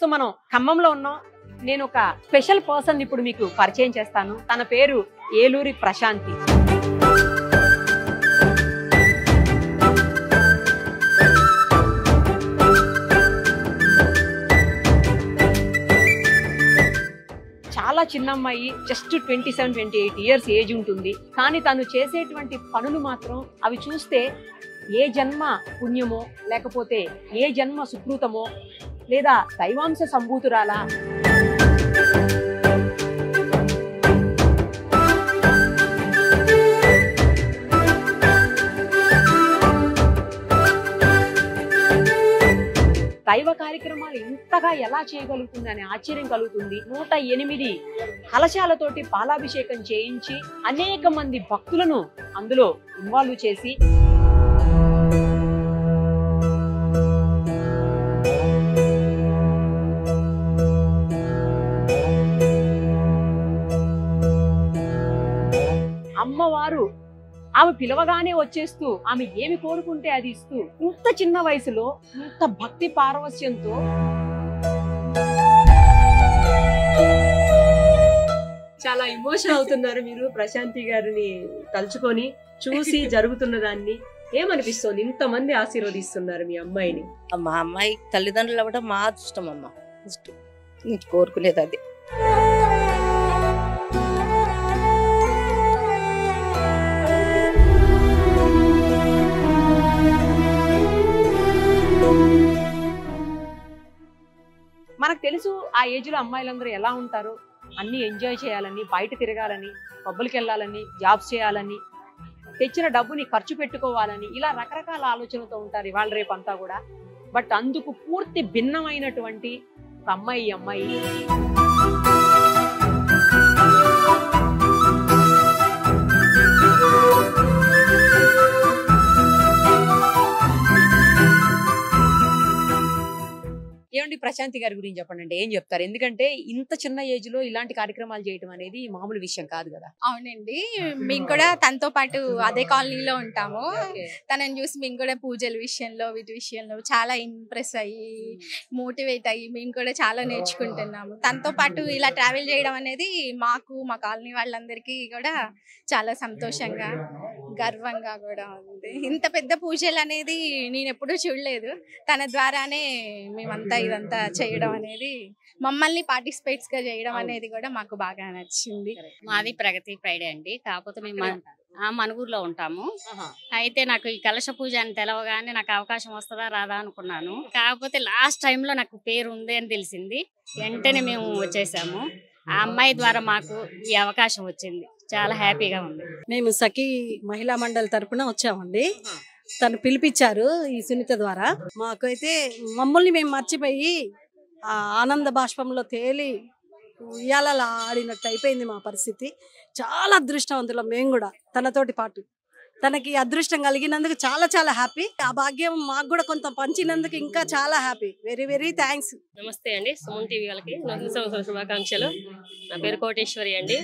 ప్రస్తుతం మనం ఖమ్మంలో ఉన్నాం. నేను ఒక స్పెషల్ పర్సన్ ఇప్పుడు మీకు పరిచయం చేస్తాను. తన పేరు ఏలూరి ప్రశాంతి. చాలా చిన్న అమ్మాయి, జస్ట్ 27-28 ఇయర్స్ ఏజ్ ఉంటుంది. కానీ తను చేసేటువంటి పనులు మాత్రం అవి చూస్తే ఏ జన్మ పుణ్యమో, లేకపోతే ఏ జన్మ సుకృతమో, లేదా దైవాంశ సంభూతురాలా. దైవ కార్యక్రమాలు ఇంతగా ఎలా చేయగలుగుతుంది అనే ఆశ్చర్యం కలుగుతుంది. 108 కలశాలతోటి పాలాభిషేకం చేయించి అనేక మంది భక్తులను అందులో ఇన్వాల్వ్ చేసి అమ్మవారు ఆమె పిలవగానే వచ్చేస్తూ ఆమె ఏమి కోరుకుంటే అది ఇస్తూ, ఇంత చిన్న వయసులో ఇంత భక్తి పారవస్యంతో చాలా ఎమోషన్ అవుతున్నారు మీరు ప్రశాంతి గారిని తలుచుకొని చూసి జరుగుతున్న దాన్ని. ఏమనిపిస్తుంది? ఇంతమంది ఆశీర్వదిస్తున్నారు మీ అమ్మాయిని. మా అమ్మాయి తల్లిదండ్రులు అవ్వడం మా అదృష్టం అమ్మ. కోరుకునేది అది. మనకు తెలుసు ఆ ఏజ్ లో అమ్మాయిలందరూ ఎలా ఉంటారు. అన్ని ఎంజాయ్ చేయాలని, బయట తిరగాలని, పబ్బులకి వెళ్ళాలని, జాబ్స్ చేయాలని, తెచ్చిన డబ్బుని ఖర్చు పెట్టుకోవాలని, ఇలా రకరకాల ఆలోచనలతో ఉంటారు ఇవాళ రేపు అంతా కూడా. బట్ అందుకు పూర్తి భిన్నమైనటువంటి ఒక అమ్మాయి ఏమండి, ప్రశాంతి గారి గురించి చెప్పండి. అంటే ఏం చెప్తారు? ఎందుకంటే ఇంత చిన్న ఏజ్ లో ఇలాంటి కార్యక్రమాలు చేయడం అనేది మామూలు విషయం కాదు కదా. అవునండి, మేము కూడా తనతో పాటు అదే కాలనీలో ఉంటాము. తనని చూసి మేము కూడా పూజల విషయంలో, వీటి విషయంలో చాలా ఇంప్రెస్ అయ్యి, మోటివేట్ అయ్యి మేము కూడా చాలా నేర్చుకుంటున్నాము. తనతో పాటు ఇలా ట్రావెల్ చేయడం అనేది మాకు, మా కాలనీ వాళ్ళందరికీ కూడా చాలా సంతోషంగా, గర్వంగా కూడా ఉంది. ఇంత పెద్ద పూజలు అనేది నేను ఎప్పుడూ చూడలేదు. తన ద్వారానే మేమంతా ఇదంతా చేయడం అనేది, మమ్మల్ని పార్టిసిపేట్స్ గా చేయడం అనేది కూడా మాకు బాగా నచ్చింది. మాది ప్రగతి ఫ్రైడే అండి. కాకపోతే మేము మనుగూరులో ఉంటాము. అయితే నాకు ఈ కలశ పూజ అని తెలవగానే నాకు అవకాశం వస్తుందా రాదా అనుకున్నాను. కాకపోతే లాస్ట్ టైంలో నాకు పేరు ఉంది అని తెలిసింది. వెంటనే మేము వచ్చేసాము. ఆ అమ్మాయి ద్వారా మాకు ఈ అవకాశం వచ్చింది. చాలా హ్యాపీగా ఉంది. మేము సఖీ మహిళా మండలి తరపున వచ్చామండి. తను పిలిపించారు ఈ సునీత ద్వారా. మాకైతే మమ్మల్ని మేము మర్చిపోయి ఆ ఆనంద బాష్పంలో తేలి ఉయ్యాలలా ఆడినట్టు అయిపోయింది మా పరిస్థితి. చాలా అదృష్టవంతులం మేము కూడా తనతోటి పాటు. తనకి అదృష్టం కలిగినందుకు చాలా చాలా హ్యాపీ. ఆ భాగ్యం మాకు కూడా కొంత పంచినందుకు ఇంకా చాలా హ్యాపీ. Very very thanks. నమస్తే అండి, సుమన్ టీవీ వాళ్ళకి నూతన సంవత్సర శుభాకాంక్షలు. నా పేరు కోటేశ్వరి అండి.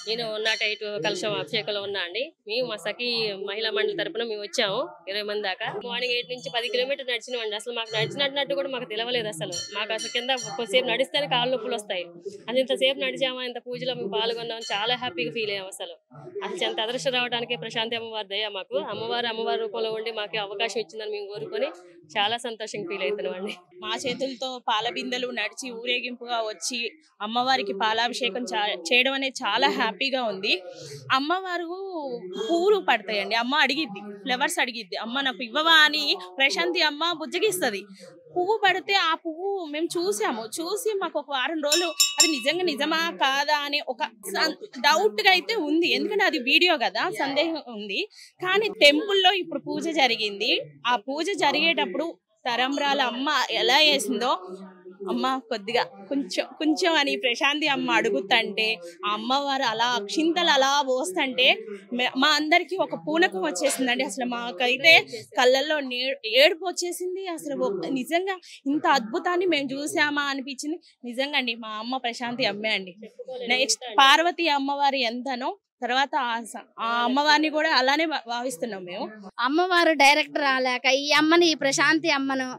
నేను 108 కలశం అభిషేకంలో ఉన్నా అండి. మేము మా సఖీ మహిళా మండలి తరపున మేము వచ్చాము 20 మంది దాకా. మార్నింగ్ 8 నుంచి 10 కిలోమీటర్లు నడిచినామండి. అసలు మాకు నడిచినట్టు కూడా మాకు తెలియలేదు. అసలు మాకు అసలు కింద కొద్దిసేపు నడిస్తేనే కాళ్ళు నొప్పులు వస్తాయి. అది ఇంతసేపు నడిచామా, ఇంత పూజలో మేము పాల్గొన్నాం, చాలా హ్యాపీగా ఫీల్ అయ్యాం. అసలు ఎంత అదృష్టం రావడానికి ప్రశాంతి అమ్మవారి దయ. మాకు అమ్మవారి రూపంలో ఉండి మాకు అవకాశం ఇచ్చిందని మేము కోరుకొని చాలా సంతోషంగా ఫీల్ అవుతున్నాం అండి. మా చేతులతో పాల బిందెలు నడిచి ఊరేగింపుగా వచ్చి అమ్మవారికి పాలాభిషేకం చేయడం అనేది చాలా హ్యాపీగా ఉంది. అమ్మవారు పూలు పడతాయండి. అమ్మ అడిగిద్ది, ఫ్లవర్స్ అడిగిద్ది, అమ్మ నాకు ఇవ్వవా అని ప్రశాంతి అమ్మ బుజ్జగిస్తుంది. పువ్వు పడితే ఆ పువ్వు మేము చూసి మాకు ఒక వారం రోజులు అది నిజమా కాదా అని ఒక డౌట్ గా అయితే ఉంది. ఎందుకంటే అది వీడియో కదా, సందేహం ఉంది. కానీ టెంపుల్లో ఇప్పుడు పూజ జరిగింది. ఆ పూజ జరిగేటప్పుడు తరంబ్రాల అమ్మ ఎలా వేసిందో, అమ్మ కొద్దిగా కొంచెం అని ప్రశాంతి అమ్మ అడుగుతంటే, ఆ అమ్మవారు అలా అక్షింతలు అలా పోస్తుంటే మా అందరికి ఒక పూనకం వచ్చేసిందండి. అసలు మాకైతే కళ్ళల్లో ఏడుపు వచ్చేసింది. అసలు నిజంగా ఇంత అద్భుతాన్ని మేము చూసామా అనిపించింది. నిజంగా అండి, మా అమ్మ ప్రశాంతి అమ్మే అండి. నెక్స్ట్ పార్వతి అమ్మవారి ఎంతనో తర్వాత ఆ అమ్మవారిని కూడా అలానే భావిస్తున్నాం మేము. అమ్మవారు డైరెక్టర్ రాలేక ఈ అమ్మని, ఈ ప్రశాంతి అమ్మను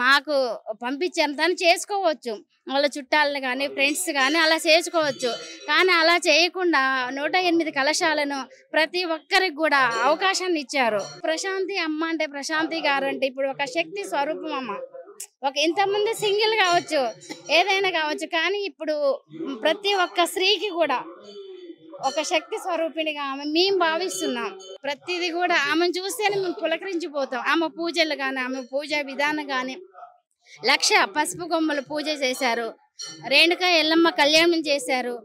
మాకు పంపించారు. తను చేసుకోవచ్చు, వాళ్ళ చుట్టాలను కానీ ఫ్రెండ్స్ కానీ అలా చేసుకోవచ్చు. కానీ అలా చేయకుండా 108 కలశాలను ప్రతి ఒక్కరికి కూడా అవకాశాన్ని ఇచ్చారు. ప్రశాంతి అమ్మ అంటే, ప్రశాంతి గారు అంటే ఇప్పుడు ఒక శక్తి స్వరూపం అమ్మ. ఒక ఇంతమంది సింగిల్ కావచ్చు, ఏదైనా కావచ్చు, కానీ ఇప్పుడు ప్రతి ఒక్క స్త్రీకి కూడా ఒక శక్తి స్వరూపిణిగా ఆమె మేము భావిస్తున్నాం. ప్రతిదీ కూడా ఆమెను చూస్తేనే మేము పులకరించిపోతాం. ఆమె పూజలు కానీ, ఆమె పూజా విధానం కానీ, 1,00,000 పసుపు కొమ్మలు పూజ చేశారు, రేణుకా ఎల్లమ్మ కళ్యాణం చేశారు,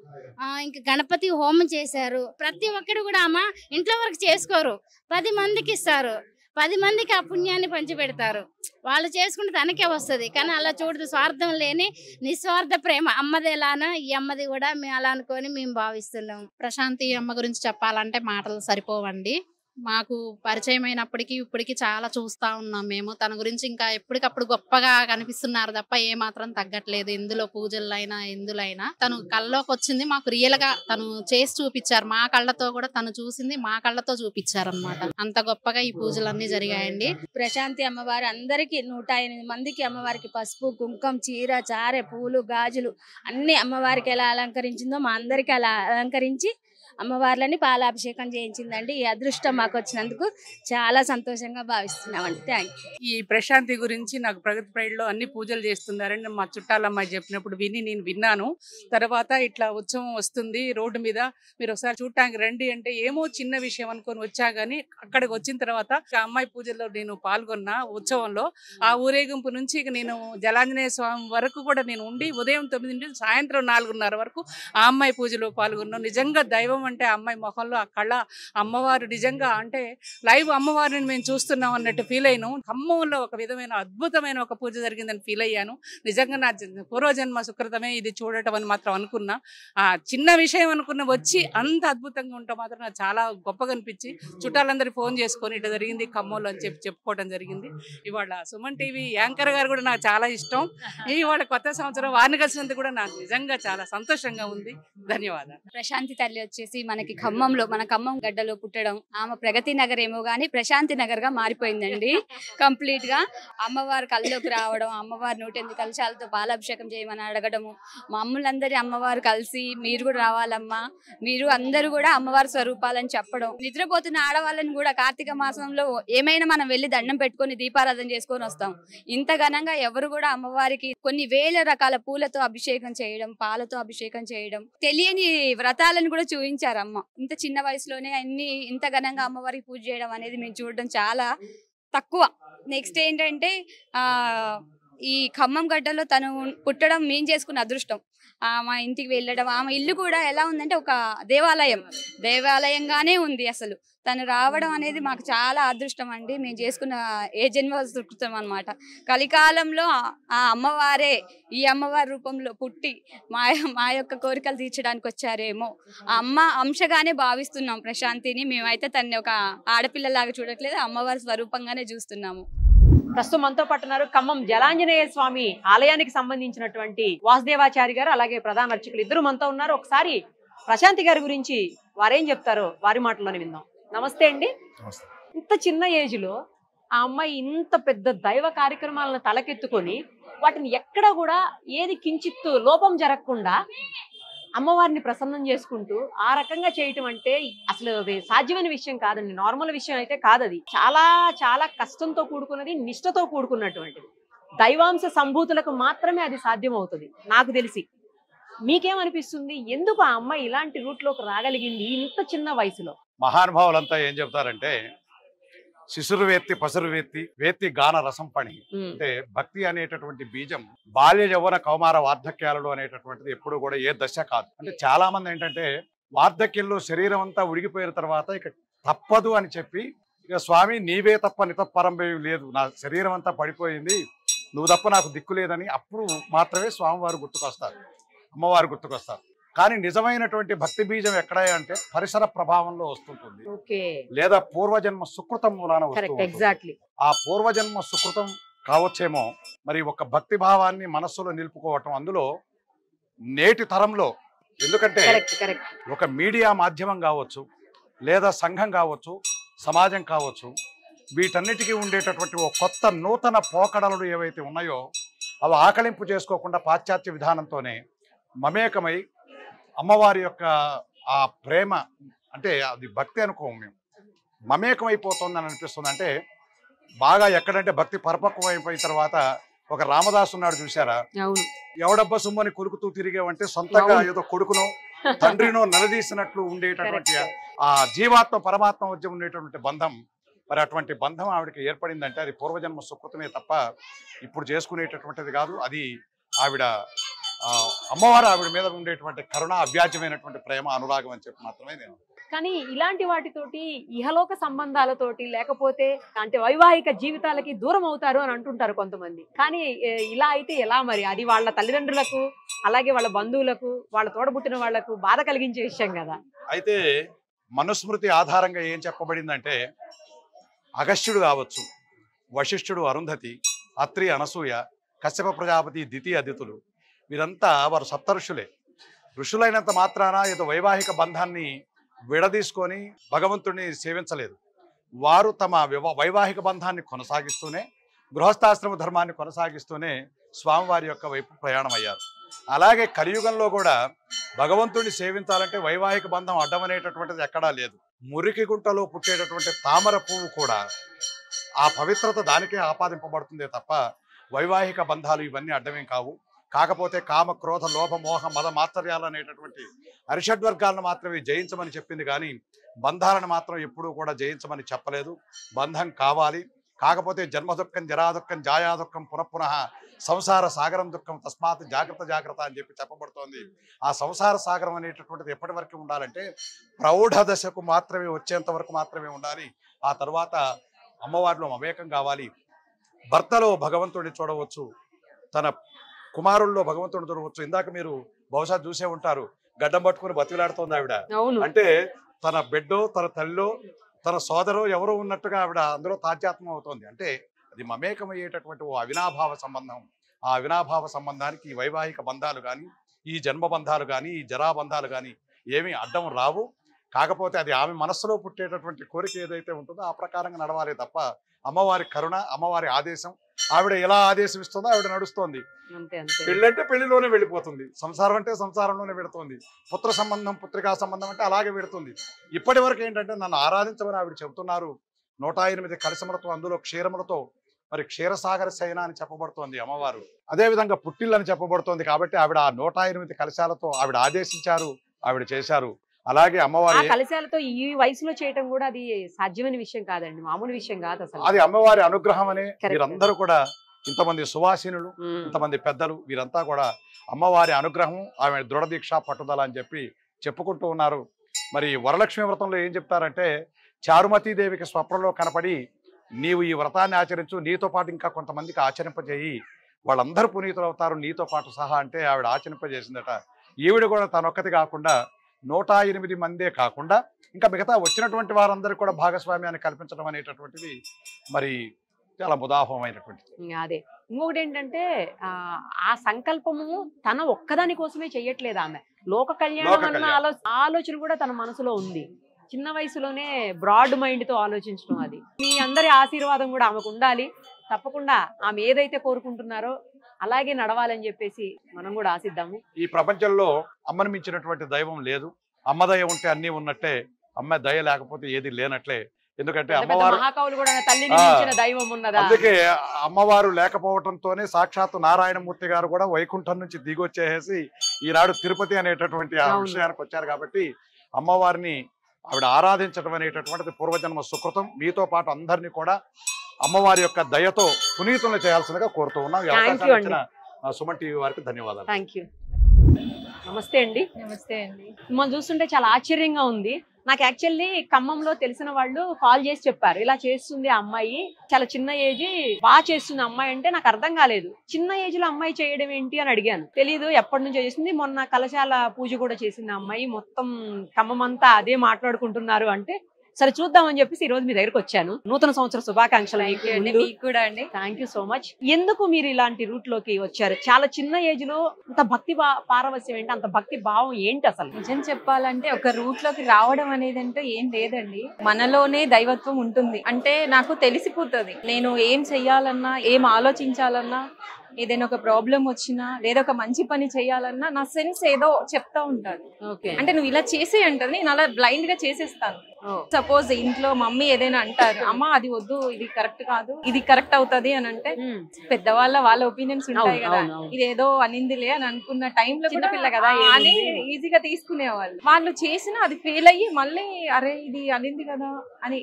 ఇంకా గణపతి హోమం చేశారు. ప్రతి ఒక్కరు కూడా ఆమె ఇంట్లో వరకు చేసుకోరు, 10 మందికి ఇస్తారు, 10 మందికి ఆ పుణ్యాన్ని పంచిపెడతారు. వాళ్ళు చేసుకుంటే తనకే వస్తుంది. కానీ అలా చూడదు, స్వార్థం లేని నిస్వార్థ ప్రేమ. అమ్మది ఎలానో ఈ అమ్మది కూడా మేము అలా అనుకొని మేము భావిస్తున్నాం. ప్రశాంతి అమ్మ గురించి చెప్పాలంటే మాటలు సరిపోవండి. మాకు పరిచయం అయినప్పటికీ ఇప్పటికీ చాలా చూస్తూ ఉన్నాం మేము. తన గురించి ఇంకా ఎప్పటికప్పుడు గొప్పగా కనిపిస్తున్నారు తప్ప ఏ మాత్రం తగ్గట్లేదు. ఇందులో పూజలైనా ఎందులైనా తను కళ్ళలోకి వచ్చింది మాకు రియల్ గా తను చేసి చూపించారు. మా కళ్ళతో కూడా తను చూసింది మా కళ్ళతో చూపించారు అనమాట. అంత గొప్పగా ఈ పూజలన్నీ జరిగాయండి. ప్రశాంతి అమ్మవారు అందరికి 108 మందికి అమ్మవారికి పసుపు కుంకం చీర చారె పూలు గాజులు అన్ని అమ్మవారికి ఎలా అలంకరించిందో మా అందరికి అలా అలంకరించి అమ్మవార్లని పాలాభిషేకం చేయించిందండి. ఈ అదృష్టం మాకు వచ్చినందుకు చాలా సంతోషంగా భావిస్తున్నామండి. Thank you. ఈ ప్రశాంతి గురించి నాకు ప్రగతి ప్రైడ్లో అన్ని పూజలు చేస్తున్నారని మా చుట్టాలమ్మాయి చెప్పినప్పుడు నేను విన్నాను. తర్వాత ఇట్లా ఉత్సవం వస్తుంది రోడ్డు మీద, మీరు ఒకసారి చూడటానికి రండి అంటే ఏమో చిన్న విషయం అనుకొని వచ్చా. కానీ అక్కడికి వచ్చిన తర్వాత ఆ అమ్మాయి పూజల్లో నేను పాల్గొన్న ఉత్సవంలో ఆ ఊరేగింపు నుంచి నేను జలాంజనేయ స్వామి వరకు కూడా నేను ఉండి ఉదయం 9 నుంచి సాయంత్రం 4:30 వరకు ఆ అమ్మాయి పూజలో పాల్గొన్నాను. నిజంగా దైవం అంటే ఆ అమ్మాయి మొహంలో ఆ కళ, అమ్మవారు నిజంగా అంటే లైవ్ అమ్మవారిని మేము చూస్తున్నాం అన్నట్టు ఫీల్ అయ్యాను. ఖమ్మంలో ఒక విధమైన అద్భుతమైన ఒక పూజ జరిగిందని ఫీల్ అయ్యాను. నిజంగా నా పూర్వజన్మ సుకృతమే ఇది చూడటం అని మాత్రం అనుకున్నా. ఆ చిన్న విషయం అనుకున్న వచ్చి అంత అద్భుతంగా ఉంటాం మాత్రం నాకు చాలా గొప్పగా అనిపించి చుట్టాలందరూ ఫోన్ చేసుకొని ఇట్లా జరిగింది ఖమ్మంలో అని చెప్పుకోవడం జరిగింది. ఇవాళ సుమన్ టీవీ యాంకర్ గారు కూడా నాకు చాలా ఇష్టం. ఇవాళ కొత్త సంవత్సరం వారిని కలిసినందుకు కూడా నాకు నిజంగా చాలా సంతోషంగా ఉంది. ధన్యవాదాలు. ప్రశాంతి తల్లి వచ్చేసి మనకి ఖమ్మంలో, మన ఖమ్మం గడ్డలో పుట్టడం, ఆమె ప్రగతి నగర్ ఏమో గానీ ప్రశాంతి నగర్ గా మారిపోయిందండి కంప్లీట్ గా. అమ్మవారు కళ్ళలోకి రావడం, అమ్మవారు 108 కలశాలతో పాలాభిషేకం చేయమని అడగడము, మమ్మల్ందరి అమ్మవారు కలిసి మీరు కూడా రావాలమ్మా, మీరు అందరూ కూడా అమ్మవారి స్వరూపాలని చెప్పడం, నిద్రపోతున్న ఆడవాళ్ళని కూడా కార్తీక మాసంలో ఏమైనా మనం వెళ్ళి దండం పెట్టుకొని దీపారాధన చేసుకొని వస్తాం. ఇంత ఘనంగా ఎవరు కూడా అమ్మవారికి కొన్ని వేల రకాల పూలతో అభిషేకం చేయడం, పాలతో అభిషేకం చేయడం, తెలియని వ్రతాలను కూడా చూపించారు అమ్మ. ఇంత చిన్న వయసులోనే అన్ని ఇంత ఘనంగా అమ్మవారికి పూజ చేయడం అనేది మేము చూడడం చాలా తక్కువ. నెక్స్ట్ ఏంటంటే ఈ ఖమ్మం గడ్డలో తను పుట్టడం మేము చేసుకున్న అదృష్టం. మా ఇంటికి వెళ్ళడం, ఆమె ఇల్లు కూడా ఎలా ఉందంటే ఒక దేవాలయంగానే ఉంది. అసలు తను రావడం అనేది మాకు చాలా అదృష్టం అండి. మేము చేసుకున్న ఏ జన్మ సుకృతం అనమాట. కలికాలంలో ఆ అమ్మవారే ఈ అమ్మవారి రూపంలో పుట్టి మా యొక్క కోరికలు తీర్చడానికి వచ్చారేమో. ఆ అమ్మ అంశగానే భావిస్తున్నాం ప్రశాంతిని. మేమైతే తనని ఒక ఆడపిల్లలాగా చూడట్లేదు, అమ్మవారి స్వరూపంగానే చూస్తున్నాము. ప్రస్తుతం మనతో పట్టున్నారు ఖమ్మం జలాంజనేయ స్వామి ఆలయానికి సంబంధించినటువంటి వాసుదేవాచారి గారు, అలాగే ప్రధాన అర్చకులు ఇద్దరు మనతో ఉన్నారు. ఒకసారి ప్రశాంతి గారి గురించి వారేం చెప్తారో వారి మాటల్లోనే విందాం. నమస్తే అండి. ఇంత చిన్న ఏజ్ లో ఆ అమ్మాయి ఇంత పెద్ద దైవ కార్యక్రమాలను తలకెత్తుకొని వాటిని ఎక్కడ కూడా ఏది కించిత్తు లోపం జరగకుండా అమ్మవారిని ప్రసన్నం చేసుకుంటూ ఆ రకంగా చేయటం అంటే అసలు సాధ్యమైన విషయం కాదండి. నార్మల్ విషయం అయితే కాదు. అది చాలా చాలా కష్టంతో కూడుకున్నది, నిష్ఠతో కూడుకున్నటువంటిది. దైవాంశ సంభూతులకు మాత్రమే అది సాధ్యం అవుతుంది నాకు తెలిసి. మీకేమనిపిస్తుంది, ఎందుకు ఆ అమ్మాయి ఇలాంటి రూట్లోకి రాగలిగింది ఇంత చిన్న వయసులో? మహానుభావులంతా ఏం చెప్తారంటే శిశురు వేత్తి పసురు వేత్తి గాన రసం పని అంటే భక్తి అనేటటువంటి బీజం బాల్య యవ్వన కౌమార వార్ధక్యాలలో అనేటటువంటిది ఎప్పుడు కూడా ఏ దశ కాదు. అంటే చాలా మంది ఏంటంటే వార్ధక్యంలో శరీరం అంతా ఉడిగిపోయిన తర్వాత ఇక తప్పదు అని చెప్పి ఇక స్వామి నీవే తప్ప నితప్పరం లేదు, నా శరీరం అంతా పడిపోయింది, నువ్వు తప్ప నాకు దిక్కు లేదని అప్పుడు మాత్రమే స్వామివారు గుర్తుకొస్తారు, అమ్మవారు గుర్తుకొస్తారు. కానీ నిజమైనటువంటి భక్తి బీజం ఎక్కడ అంటే పరిసర ప్రభావంలో వస్తుంటుంది, లేదా పూర్వజన్మ సుకృతం మూలాన వస్తుంది. ఆ పూర్వజన్మ సుకృతం కావచ్చేమో మరి ఒక భక్తి భావాన్ని మనస్సులో నిలుపుకోవటం. అందులో నేటి తరంలో ఎందుకంటే ఒక మీడియా మాధ్యమం కావచ్చు, లేదా సంఘం కావచ్చు, సమాజం కావచ్చు, వీటన్నిటికీ ఉండేటటువంటి ఒక కొత్త నూతన పోకడలు ఏవైతే ఉన్నాయో అవి ఆకలింపు చేసుకోకుండా పాశ్చాత్య విధానంతోనే మమేకమై అమ్మవారి యొక్క ఆ ప్రేమ, అంటే అది భక్తి అనుకోము మేము, మమేకమైపోతుందని అనిపిస్తుంది. అంటే బాగా ఎక్కడంటే భక్తి పరిపక్వం అయిపోయిన తర్వాత ఒక రామదాసు ఉన్నాడు చూసారా, ఎవడబ్బ సుమ్మని కొరుకుతూ తిరిగేవంటే సొంతంగా ఏదో కొడుకునో తండ్రినో నిలదీసినట్లు ఉండేటటువంటి ఆ జీవాత్మ పరమాత్మ మధ్య ఉండేటటువంటి బంధం, మరి అటువంటి బంధం ఆవిడకి ఏర్పడిందంటే అది పూర్వజన్మ సుకృతమే తప్ప ఇప్పుడు చేసుకునేటటువంటిది కాదు. అది ఆవిడ అమ్మవారు ఆవిడ మీద ఉండేటువంటి కరుణ, అవ్యాజ్యమైనటువంటి ప్రేమ, అనురాగం అని చెప్పి మాత్రమే నేను. కానీ ఇలాంటి వాటితోటి ఇహలోక సంబంధాలతోటి లేకపోతే అంటే వైవాహిక జీవితాలకి దూరం అవుతారు అని అంటుంటారు కొంతమంది. కానీ ఇలా అయితే ఎలా మరి? అది వాళ్ళ తల్లిదండ్రులకు, అలాగే వాళ్ళ బంధువులకు, వాళ్ళ తోడబుట్టిన వాళ్లకు బాధ కలిగించే విషయం కదా. అయితే మనుస్మృతి ఆధారంగా ఏం చెప్పబడిందంటే అగస్త్యుడు కావచ్చు, వశిష్ఠుడు అరుంధతి, అత్రి అనసూయ, కశ్యప ప్రజాపతి దితి అదితులు, వీరంతా వారు సప్త ఋషులే. ఋషులైనంత మాత్రాన ఏదో వైవాహిక బంధాన్ని విడదీసుకొని భగవంతుడిని సేవించలేదు. వారు తమ వైవాహిక బంధాన్ని కొనసాగిస్తూనే, గృహస్థాశ్రమ ధర్మాన్ని కొనసాగిస్తూనే స్వామివారి యొక్క వైపు ప్రయాణం అయ్యారు. అలాగే కలియుగంలో కూడా భగవంతుడిని సేవించాలంటే వైవాహిక బంధం అడ్డమనేటటువంటిది ఎక్కడా లేదు. మురికి గుంటలో పుట్టేటటువంటి తామర పువ్వు కూడా ఆ పవిత్రత దానికే ఆపాదింపబడుతుందే తప్ప వైవాహిక బంధాలు ఇవన్నీ అడ్డమేం కావు. కాకపోతే కామ, క్రోధ, లోభ, మోహ, మద, మాత్సర్యాలు అనేటటువంటి అరిషడ్వర్గాలను మాత్రమే జయించమని చెప్పింది కానీ బంధాలను మాత్రం ఎప్పుడూ కూడా జయించమని చెప్పలేదు. బంధం కావాలి, కాకపోతే జన్మ దుఃఖం, జరా దుఃఖం, జాయా దుఃఖం, పునః సంసార సాగరం దుఃఖం, తస్మాత్ జాగ్రత్త జాగ్రత్త అని చెప్పి చెప్పబడుతోంది. ఆ సంసార సాగరం అనేటటువంటిది ఎప్పటి వరకు ఉండాలంటే ప్రౌఢ దశకు మాత్రమే వచ్చేంత వరకు మాత్రమే ఉండాలి. ఆ తర్వాత అమ్మవారిలో మమేకం కావాలి. భర్తలో భగవంతుడిని చూడవచ్చు, తన కుమారుల్లో భగవంతుడిని చూడవచ్చు. ఇందాక మీరు బహుశా చూసే ఉంటారు, గడ్డం పట్టుకుని బతిలాడుతోంది ఆవిడ. అంటే తన బిడ్డో, తన తల్లిలో, తన సోదరో ఎవరో ఉన్నట్టుగా ఆవిడ అందులో తాధ్యాత్మం అవుతోంది. అంటే అది మమేకమయ్యేటటువంటి ఓ అవినాభావ సంబంధం. ఆ అవినాభావ సంబంధానికి ఈ వైవాహిక బంధాలు కానీ, ఈ జన్మ బంధాలు కానీ, ఈ జరాబంధాలు కానీ ఏమీ అడ్డం రావు. కాకపోతే అది ఆమె మనస్సులో పుట్టేటటువంటి కోరిక ఏదైతే ఉంటుందో ఆ ప్రకారంగా నడవాలి తప్ప అమ్మవారి కరుణ, అమ్మవారి ఆదేశం, ఆవిడ ఎలా ఆదేశం ఇస్తుందో ఆవిడ నడుస్తోంది. పెళ్ళంటే పెళ్లిలోనే వెళ్ళిపోతుంది, సంసారం అంటే సంసారంలోనే పెడుతుంది, పుత్ర సంబంధం, పుత్రికా సంబంధం అంటే అలాగే పెడుతుంది. ఇప్పటి వరకు ఏంటంటే నన్ను ఆరాధించమని ఆవిడ చెబుతున్నారు. 108 కలశములతో, అందులో క్షీరములతో, మరి క్షీరసాగర శయన అని చెప్పబడుతోంది అమ్మవారు. అదేవిధంగా పుట్టిల్లు అని చెప్పబడుతోంది. కాబట్టి ఆవిడ ఆ 108 కలశాలతో ఆవిడ ఆదేశించారు, ఆవిడ చేశారు. అలాగే అమ్మవారి కలశాలతో ఈ వయసులో చేయటం కూడా అది సాధ్యమైన విషయం కాదండి, మామూలు విషయం కాదు అసలు. అది అమ్మవారి అనుగ్రహం అనే వీరందరూ కూడా, ఇంతమంది సువాసినులు, ఇంతమంది పెద్దలు, వీరంతా కూడా అమ్మవారి అనుగ్రహం, ఆమె దృఢ దీక్ష, పట్టుదల అని చెప్పి చెప్పుకుంటూ ఉన్నారు. మరి వరలక్ష్మి వ్రతంలో ఏం చెప్తారంటే చారుమతీదేవికి స్వప్నంలో కనపడి నీవు ఈ వ్రతాన్ని ఆచరించు, నీతో పాటు ఇంకా కొంతమందికి ఆచరింపజేయి, వాళ్ళందరూ పునీతులు అవుతారు నీతో పాటు సహా అంటే ఆవిడ ఆచరింపజేసిందట. ఈవిడ కూడా తనొక్కటి కాకుండా 108 మందే కాకుండా ఇంకా మిగతా వచ్చినటువంటి వారందరికీ కూడా భాగస్వామ్యాన్ని కల్పించడం అనేటటువంటిది మరి చాలా ముదాహమైనటువంటిది. అదే ఇంకొకటి ఏంటంటే ఆ సంకల్పము తన ఒక్కదాని కోసమే చెయ్యట్లేదు ఆమె, లోక కళ్యాణం అన్న ఆలోచన కూడా తన మనసులో ఉంది. చిన్న వయసులోనే బ్రాడ్ మైండ్ తో ఆలోచించడం, అది మీ అందరి ఆశీర్వాదం కూడా ఆమెకు ఉండాలి. తప్పకుండా ఆమె ఏదైతే కోరుకుంటున్నారో అలాగే నడవాలని చెప్పేసి మనం కూడా ఆశిద్దాము. ఈ ప్రపంచంలో అమ్మను మించినటువంటి దైవం లేదు. అమ్మ దయ ఉంటే అన్ని ఉన్నట్టే, అమ్మ దయ లేకపోతే ఏది లేనట్లే. ఎందుకంటే అమ్మవారు మహాకవులు కూడా తల్లిని మించిన దైవం ఉన్నదా, అందుకే అమ్మవారు లేకపోవడంతోనే సాక్షాత్తు నారాయణమూర్తి గారు కూడా వైకుంఠం నుంచి దిగొచ్చేసి ఈనాడు తిరుపతి అనేటటువంటి ఆ విషయానికి వచ్చారు. కాబట్టి అమ్మవారిని ఆవిడ ఆరాధించడం అనేటటువంటిది పూర్వజన్మ సుకృతం. మీతో పాటు అందరినీ కూడా అమ్మవారి యొక్క దయతో పునీతులను చేయాల్సిందిగా కోరుతూ ఉన్నాం. సుమన్ టీవీ వారికి ధన్యవాదాలు. Thank you. నమస్తే అండి. నమస్తే అండి. మనం చూస్తుంటే చాలా ఆశ్చర్యంగా ఉంది. నాకు యాక్చువల్లీ ఖమ్మంలో తెలిసిన వాళ్ళు కాల్ చేసి చెప్పారు, ఇలా చేస్తుంది ఆ అమ్మాయి, చాలా చిన్న ఏజ్, బాగా చేస్తుంది అమ్మాయి అంటే నాకు అర్థం కాలేదు. చిన్న ఏజ్ లో అమ్మాయి చేయడం ఏంటి అని అడిగాను. తెలీదు, ఎప్పటి నుంచో చేసింది, మొన్న కలశాల పూజ కూడా చేసింది ఆ అమ్మాయి, మొత్తం ఖమ్మం అంతా అదే మాట్లాడుకుంటున్నారు అంటే సరే చూద్దామని చెప్పేసి ఈ రోజు మీ దగ్గరకు వచ్చాను. నూతన సంవత్సర శుభాకాంక్షలు మీకు కూడా అండి. Thank you so much. ఎందుకు మీరు ఇలాంటి రూట్ లోకి వచ్చారు? చాలా చిన్న ఏజ్ లో అంత భక్తి పారవస్యం ఏంటి, అంత భక్తి భావం ఏంటి అసలు? నిజం చెప్పాలంటే ఒక రూట్ లోకి రావడం అనేది అంటే ఏం లేదండి, మనలోనే దైవత్వం ఉంటుంది. అంటే నాకు తెలిసిపోతుంది నేను ఏం చెయ్యాలన్నా, ఏం ఆలోచించాలన్నా, ఏదైనా ఒక ప్రాబ్లం వచ్చినా లేదా ఒక మంచి పని చేయాలన్నా నా సెన్స్ ఏదో చెప్తా ఉంటాను. అంటే నువ్వు ఇలా చేసే అంటది, నేను అలా బ్లైండ్ గా చేసేస్తాను. సపోజ్ ఇంట్లో మమ్మీ ఏదైనా అంటారు, అమ్మ అది వద్దు, ఇది కరెక్ట్ కాదు, ఇది కరెక్ట్ అవుతది అని అంటే వాళ్ళ ఒపీనియన్స్ ఉంటాయి కదా, ఇదేదో అనిందిలే అని అనుకున్న టైంలో కూడా అని ఈజీగా తీసుకునేవాళ్ళు. వాళ్ళు చేసినా అది ఫెయిల్ అయ్యి మళ్ళీ అరే ఇది అనింది కదా అని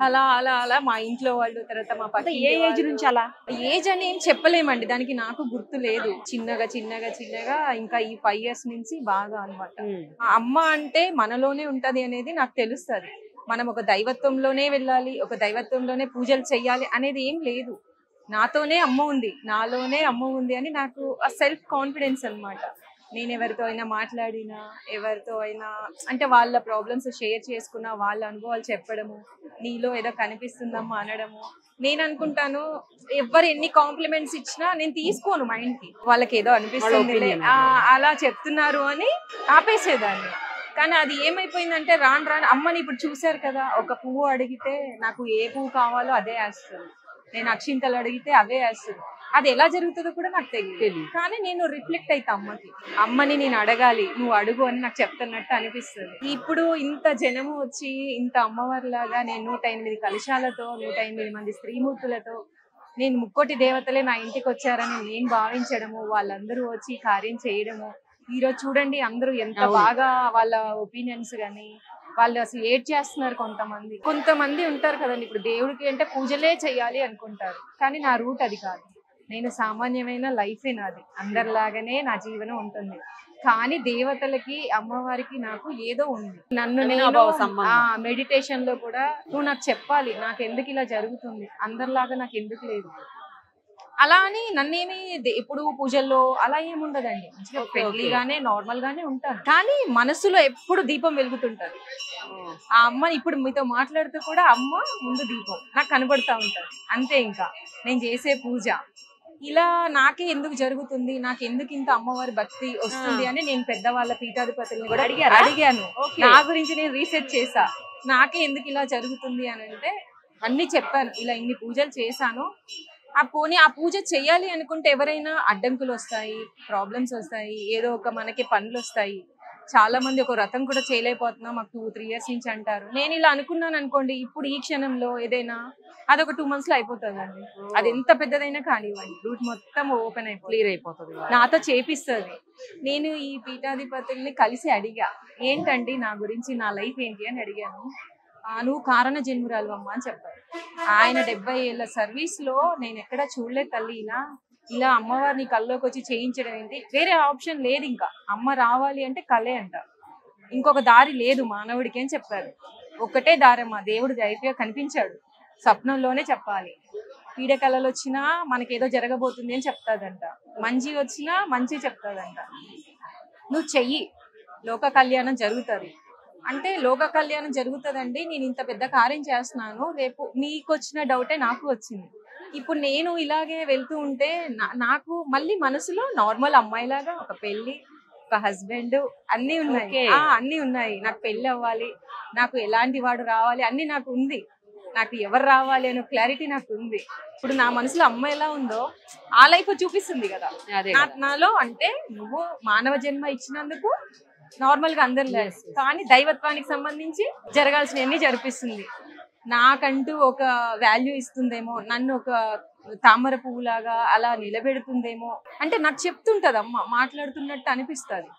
అలా అలా అలా మా ఇంట్లో వాళ్ళు, తర్వాత మా పక్క ఏ ఏజ్ నుంచి అలా? ఏజ్ అని ఏం చెప్పలేమండి, దానికి నాకు గుర్తు లేదు. చిన్నగా చిన్నగా చిన్నగా ఇంకా ఈ 5 years నుంచి బాగా అన్నమాట. అమ్మ అంటే మనలోనే ఉంటది అనేది నాకు తెలుస్తుంది. మనం ఒక దైవత్వంలోనే వెళ్ళాలి, ఒక దైవత్వంలోనే పూజలు చెయ్యాలి అనేది ఏం లేదు. నాతోనే అమ్మ ఉంది, నాలోనే అమ్మ ఉంది అని నాకు ఆ సెల్ఫ్ కాన్ఫిడెన్స్ అన్నమాట. నేను ఎవరితో అయినా మాట్లాడినా, ఎవరితో అయినా అంటే వాళ్ళ ప్రాబ్లమ్స్ షేర్ చేసుకున్నా, వాళ్ళ అనుభవాలు చెప్పడము, నీలో ఏదో కనిపిస్తుందమ్మా అనడము. నేను అనుకుంటాను ఎవరు ఎన్ని కాంప్లిమెంట్స్ ఇచ్చినా నేను తీసుకోను మైండ్ కి, వాళ్ళకి ఏదో అనిపిస్తుంది అలా చెప్తున్నారు అని ఆపేసేదాన్ని. కానీ అది ఏమైపోయిందంటే రాను రాను అమ్మని ఇప్పుడు చూసారు కదా, ఒక పువ్వు అడిగితే నాకు ఏ పువ్వు కావాలో అదే వేస్తుంది, నేను అక్షింతలు అడిగితే అవే వేస్తుంది. అది ఎలా జరుగుతుందో కూడా నాకు తెలియదు, కానీ నేను రిఫ్లెక్ట్ అవుతా అమ్మని నేను అడగాలి, నువ్వు అడుగు అని నాకు చెప్తున్నట్టు అనిపిస్తుంది. ఇప్పుడు ఇంత జనము వచ్చి ఇంత అమ్మవారిలాగా నేను 108 కలశాలతో 108 మంది స్త్రీమూర్తులతో నేను ముక్కోటి దేవతలే నా ఇంటికి వచ్చారని నేను భావించడము, వాళ్ళందరూ వచ్చి కార్యం చేయడము. ఈ రోజు చూడండి అందరూ ఎంత బాగా వాళ్ళ ఒపీనియన్స్ గానీ వాళ్ళు అసలు ఏడ్ చేస్తున్నారు. కొంతమంది ఉంటారు కదండి, ఇప్పుడు దేవుడికి అంటే పూజలే చెయ్యాలి అనుకుంటారు, కానీ నా రూట్ అది కాదు. నేను సామాన్యమైన లైఫే నాది, అందరిలాగానే నా జీవనం ఉంటుంది. కానీ దేవతలకి, అమ్మవారికి నాకు ఏదో ఉంది. నన్ను నేను మెడిటేషన్ లో కూడా నువ్వు నాకు చెప్పాలి, నాకు ఎందుకు ఇలా జరుగుతుంది, అందరిలాగా నాకు ఎందుకు లేదు అలా అని నన్నేమి ఎప్పుడు పూజల్లో అలా ఏముండదండి. ఫ్రెండ్లీగానే నార్మల్ గానే ఉంటాను, కానీ మనసులో ఎప్పుడు దీపం వెలుగుతుంటది. ఆ అమ్మ ఇప్పుడు మీతో మాట్లాడుతూ కూడా అమ్మ ముందు దీపం నాకు కనబడతా ఉంటది అంతే. ఇంకా నేను చేసే పూజ ఇలా నాకే ఎందుకు జరుగుతుంది, నాకు ఎందుకు ఇంత అమ్మవారి భక్తి వస్తుంది అని నేను పెద్దవాళ్ళ పీఠాధిపతుల్ని కూడా అడిగాను. నా గురించి నేను రీసెర్చ్ చేసా, నాకే ఎందుకు ఇలా జరుగుతుంది అని అంటే అన్ని చెప్పాను. ఇలా ఇన్ని పూజలు చేశాను, ఆ పూజ చెయ్యాలి అనుకుంటే ఎవరైనా అడ్డంకులు వస్తాయి, ప్రాబ్లమ్స్ వస్తాయి, ఏదో ఒక మనకి పనులు వస్తాయి. చాలా మంది ఒక వ్రతం కూడా చేయలేకపోతున్నాం, మాకు 2-3 years నుంచి అంటారు. నేను ఇలా అనుకున్నాను అనుకోండి, ఇప్పుడు ఈ క్షణంలో ఏదైనా అదొక 2 months లో అయిపోతుందండి. అది ఎంత పెద్దదైనా కానివ్వండి, రూట్ మొత్తం ఓపెన్ క్లియర్ అయిపోతుంది, నాతో చేపిస్తుంది. నేను ఈ పీఠాధిపతుల్ని కలిసి అడిగా, ఏంటండి నా గురించి, నా లైఫ్ ఏంటి అని అడిగాను. నువ్వు కారణ జన్మురాలు అమ్మ అని చెప్పారు. ఆయన 70 ఏళ్ల సర్వీస్ లో నేను ఎక్కడ చూడలేదు తల్లి ఇలా అమ్మవారిని కల్లోకి వచ్చి చేయించడం ఏంటి, వేరే ఆప్షన్ లేదు. ఇంకా అమ్మ రావాలి అంటే కలే అంట, ఇంకొక దారి లేదు మానవుడికి అని చెప్పారు. ఒక్కటే దారమ్మ, దేవుడు డైరెక్ట్గా కనిపించాడు, స్వప్నంలోనే చెప్పాలి. పీడకలలు వచ్చినా మనకేదో జరగబోతుంది అని చెప్తాదంట, మంచి వచ్చినా మంచి చెప్తాదంట. నువ్వు చెయ్యి, లోక కళ్యాణం జరుగుతుంది అంటే లోక కళ్యాణం జరుగుతుందండి. నేను ఇంత పెద్ద కార్యం చేస్తున్నాను, రేపు మీకు వచ్చిన డౌటే నాకు వచ్చింది. ఇప్పుడు నేను ఇలాగే వెళ్తూ ఉంటే నాకు మళ్ళీ మనసులో నార్మల్ అమ్మాయిలాగా ఒక పెళ్లి, ఒక హస్బెండ్ అన్ని ఉన్నాయి. నాకు పెళ్లి అవ్వాలి, నాకు ఎలాంటి వాడు రావాలి అన్ని నాకు ఉంది, నాకు ఎవరు రావాలి అనే క్లారిటీ నాకు ఉంది. ఇప్పుడు నా మనసులో అమ్మాయి ఎలా ఉందో ఆ లైఫ్ చూపిస్తుంది కదా నాలో. అంటే నువ్వు మానవ జన్మ ఇచ్చినందుకు నార్మల్ గా అందరు లేదు, కానీ దైవత్వానికి సంబంధించి జరగాల్సినవన్నీ జరిపిస్తుంది. నాకంటూ ఒక వాల్యూ ఇస్తుందేమో, నన్ను ఒక తామర పువ్వులాగా అలా నిలబెడుతుందేమో అంటే నాకు చెప్తుంటది అమ్మ, మాట్లాడుతున్నట్టు అనిపిస్తుంది.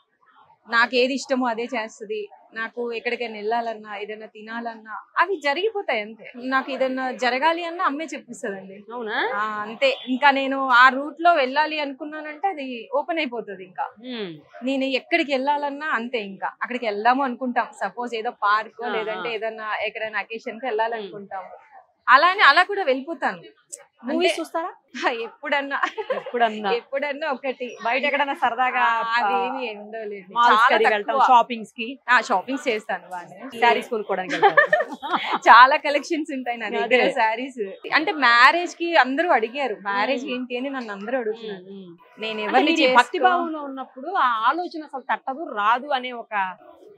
నాకు ఏది ఇష్టమో అదే చేస్తుంది. నాకు ఎక్కడికైనా వెళ్ళాలన్నా, ఏదైనా తినాలన్నా అవి జరిగిపోతాయి అంతే. నాకు ఏదైనా జరగాలి అన్నా అమ్మే చెప్పిస్తుందండి. అవునా? అంతే. ఇంకా నేను ఆ రూట్ లో వెళ్ళాలి అనుకున్నానంటే అది ఓపెన్ అయిపోతుంది. ఇంకా నేను ఎక్కడికి వెళ్ళాలన్నా అంతే. ఇంకా అక్కడికి వెళ్దాము అనుకుంటాం, సపోజ్ ఏదో పార్క్ లేదంటే ఏదన్నా ఎక్కడైనా అకేషన్ కి వెళ్ళాలనుకుంటాము, అలా కూడా వెళ్ళిపోతాను. మూవీస్ చూస్తారా? ఎప్పుడన్నా ఎప్పుడన్నా ఒకటి బయట ఎక్కడన్నా సరదాగా అవేమి ఉండలేదు. షాపింగ్స్ కి షాపింగ్స్ చేస్తాను బాగా. శారీస్ కొనుక్కోవడానికి చాలా కలెక్షన్స్ ఉంటాయి నా దగ్గర శారీస్. అంటే మ్యారేజ్ కి అందరూ అడిగారు మ్యారేజ్ ఏంటి అని నన్ను అందరూ అడుగుతున్నారు. నేను ఎవరిని భక్తి భావంలో ఉన్నప్పుడు ఆ ఆలోచన అసలు తట్టదు రాదు అనే ఒక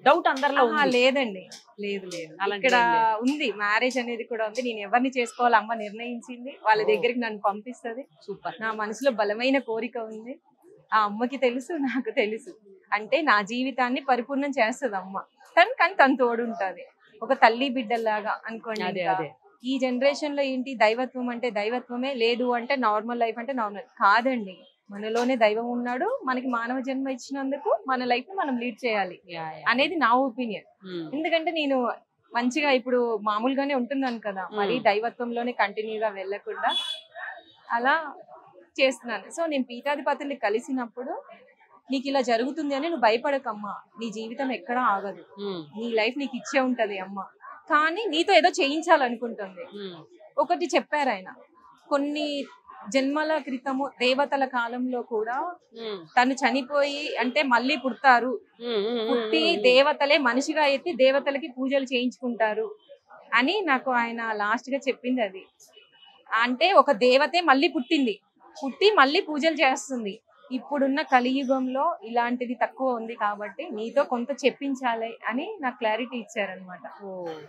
డౌట్ అందరిలో లేదండి. లేదు ఇక్కడ ఉంది, మ్యారేజ్ అనేది కూడా ఉంది. నేను ఎవరిని చేసుకోవాలి అమ్మ నిర్ణయించింది, వాళ్ళ దగ్గరికి నన్ను పంపిస్తుంది. సూపర్. నా మనసులో బలమైన కోరిక ఉంది, ఆ అమ్మకి తెలుసు, నాకు తెలుసు. అంటే నా జీవితాన్ని పరిపూర్ణం చేస్తుంది అమ్మ. కానీ తను తోడుంటది, ఒక తల్లి బిడ్డలాగా అనుకోండి. ఈ జనరేషన్ లో ఏంటి, దైవత్వం అంటే దైవత్వమే, లేదు అంటే నార్మల్ లైఫ్ అంటే నార్మల్ కాదండి. మనలోనే దైవం ఉన్నాడు, మనకి మానవ జన్మ ఇచ్చినందుకు మన లైఫ్ ని మనం లీడ్ చేయాలి అనేది నా ఒపీనియన్. ఎందుకంటే నేను మంచిగా ఇప్పుడు మామూలుగానే ఉంటున్నాను కదా, మరి దైవత్వంలోనే కంటిన్యూగా వెళ్ళకుండా అలా చేస్తున్నాను. సో నేను పీఠాధిపతుల్ని కలిసినప్పుడు నీకు ఇలా జరుగుతుంది అని నువ్వు భయపడకమ్మా, నీ జీవితం ఎక్కడా ఆగదు, నీ లైఫ్ నీకు ఇచ్చే ఉంటది అమ్మ, కానీ నీతో ఏదో చేయించాలనుకుంటుంది. ఒకటి చెప్పారు ఆయన, కొన్ని జన్మల క్రితము దేవతల కాలంలో కూడా తను చనిపోయి అంటే మళ్ళీ పుడతారు, పుట్టి దేవతలే మనిషిగా ఎత్తి దేవతలకి పూజలు చేయించుకుంటారు అని నాకు ఆయన లాస్ట్ గా చెప్పింది. అది అంటే ఒక దేవతే మళ్ళీ పుట్టి మళ్ళీ పూజలు చేస్తుంది. ఇప్పుడున్న కలియుగంలో ఇలాంటిది తక్కువ ఉంది కాబట్టి నీతో కొంత చెప్పించాలి అని నాకు క్లారిటీ ఇచ్చారనమాట.